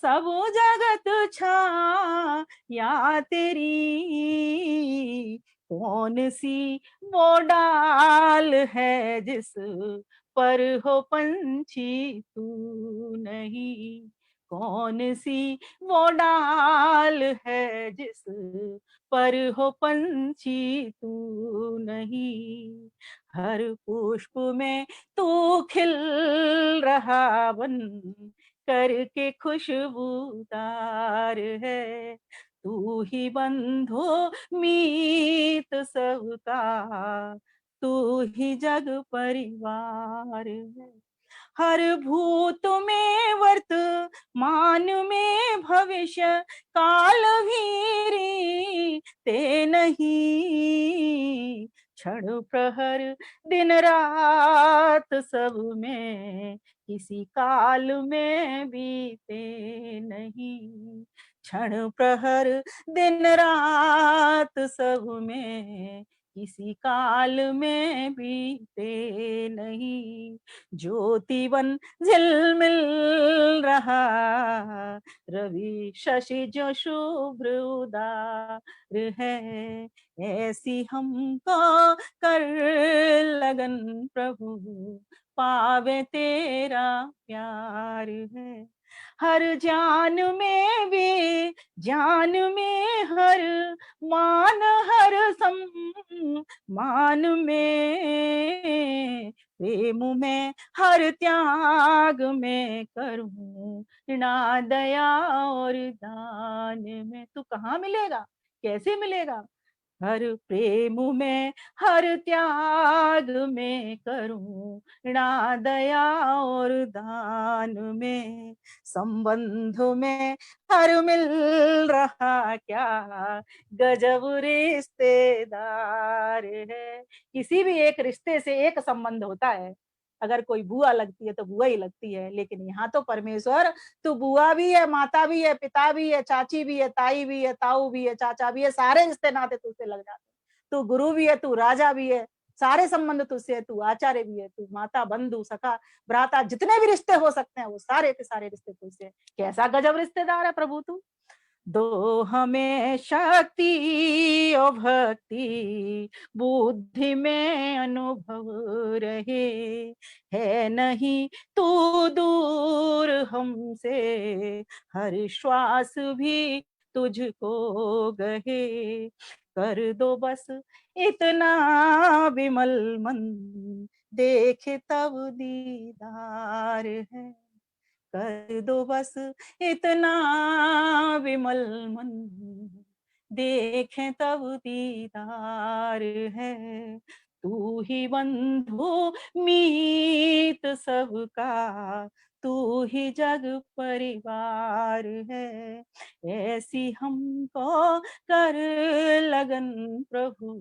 सब जगत छाया तेरी। कौन सी वो डाल है जिस पर हो पंछी तू नहीं, कौन सी वो डाल है जिस पर हो पंछी तू नहीं। हर पुष्प में तू खिल रहा बन करके खुशबूदार है। तू ही बंधु मीत सबका, तू ही जग परिवार है। हर भूत में वर्तमान में भविष्य काल भी ते नहीं। क्षण प्रहर दिन रात सब में किसी काल में बीते नहीं। क्षण प्रहर दिन रात सब में किसी काल में बीते नहीं। ज्योतिवन झिलमिल रहा रवि शशि जो शुभ्र उदार है। ऐसी हमको कर लगन प्रभु, पावे तेरा प्यार है। हर जान में भी जान में हर मान, हर सम्मान में प्रेम में हर त्याग में करूं ना दया और दान में। तू कहाँ मिलेगा, कैसे मिलेगा? हर प्रेम में हर त्याग में करूं ना दया और दान में। संबंध में हर मिल रहा क्या गजब रिश्तेदार है। किसी भी एक रिश्ते से एक संबंध होता है, अगर कोई बुआ लगती है तो बुआ ही लगती है, लेकिन यहाँ तो परमेश्वर तू बुआ भी है, माता भी है, पिता भी है, चाची भी है, ताई भी है, ताऊ भी है, चाचा भी है, सारे रिश्ते नाते तुझसे लग जाते। तू गुरु भी है, तू राजा भी है, सारे संबंध तुझसे है। तू आचार्य भी है, तू माता, बंधु, सखा, भ्राता, जितने भी रिश्ते हो सकते हैं वो सारे के सारे रिश्ते तुझसे। कैसा गजब रिश्तेदार है प्रभु तू। दो हमें शक्ति और भक्ति, बुद्धि में अनुभव रहे। है नहीं तू दूर हमसे, हर श्वास भी तुझको गहे। कर दो बस इतना विमल मन, देखे तब दीदार है। कर दो बस इतना विमल मन, देखें तब दीदार है। तू ही बंधु मीत सबका, तू ही जग परिवार है। ऐसी हमको कर लगन प्रभु,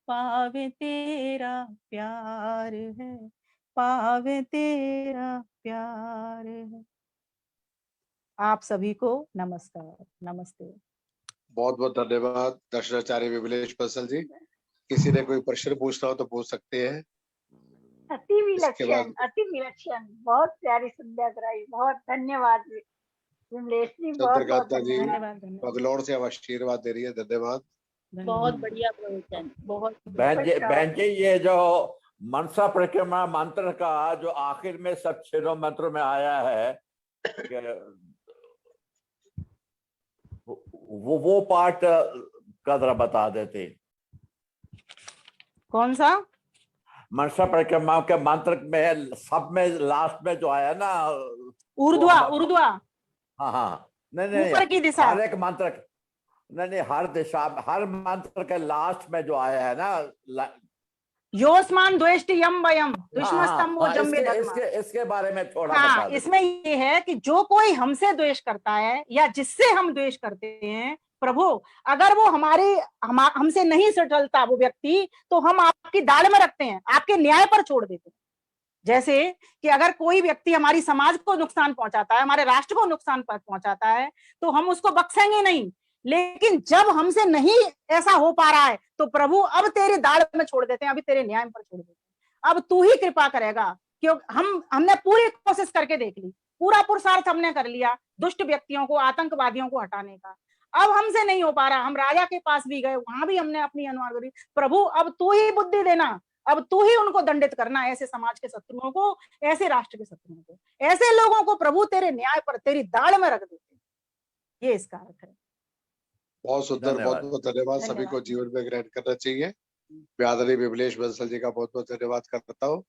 पावे तेरा प्यार है, पावे तेरा प्यार है। आप सभी को नमस्कार, नमस्ते। बहुत बहुत धन्यवाद दर्शनाचार्य विमलेश बंसल जी। किसी ने कोई प्रश्न पूछना हो तो पूछ सकते हैं। अति विलक्षण, अति विलक्षण, बहुत प्यारी संध्या कराई। बहुत धन्यवाद विमलेश जी, बहुत बहुत धन्यवाद। बगलौर से आशीर्वाद दे रही है, धन्यवाद। बहुत बढ़िया प्रवचन, बहुत। बहन जी, ये जो मनसा परिक्रमा मंत्र का जो आखिर में सब 6 मंत्रों में आया है, वो पार्ट का जरा बता देते। कौन सा? मनसा परिक्रमा के मंत्र में सब में लास्ट में जो आया ना, ऊर्ध्वा, ऊर्ध्वा, हाँ हाँ, नहीं ऊपर की दिशा। हर एक मंत्र, नहीं हर दिशा, हर मंत्र के लास्ट में जो आया है ना, योस्मान द्वेष्टि यम वयम दुष्मस्तंभो जम्बे धर्मा। इसके बारे में थोड़ा हाँ, बता दो। इसमें ये है कि जो कोई हमसे द्वेष करता है या जिससे हम द्वेष करते हैं प्रभु, अगर वो हमसे नहीं सटलता वो व्यक्ति, तो हम आपकी दाढ़ में रखते हैं, आपके न्याय पर छोड़ देते हैं। जैसे कि अगर कोई व्यक्ति हमारी समाज को नुकसान पहुंचाता है, हमारे राष्ट्र को नुकसान पहुंचाता है, तो हम उसको बख्शेंगे नहीं। लेकिन जब हमसे नहीं ऐसा हो पा रहा है, तो प्रभु अब तेरी दाढ़ में छोड़ देते हैं, अभी तेरे न्याय पर छोड़ देते हैं। अब तू ही कृपा करेगा, क्योंकि हमने पूरी कोशिश करके देख ली, पूरा पुरुषार्थ हमने कर लिया दुष्ट व्यक्तियों को, आतंकवादियों को हटाने का। अब हमसे नहीं हो पा रहा, हम राजा के पास भी गए, वहां भी हमने अपनी अनुवाद करी। प्रभु अब तू ही बुद्धि देना, अब तू ही उनको दंडित करना, ऐसे समाज के शत्रुओं को, ऐसे राष्ट्र के शत्रुओं को, ऐसे लोगों को प्रभु तेरे न्याय पर, तेरी दाढ़ में रख देते। ये इसका अर्थ है। बहुत सुंदर, बहुत बहुत धन्यवाद। सभी को जीवन में ग्रहण करना चाहिए। मैं आदरणीय विमलेश बंसल जी का बहुत बहुत धन्यवाद करता हूँ।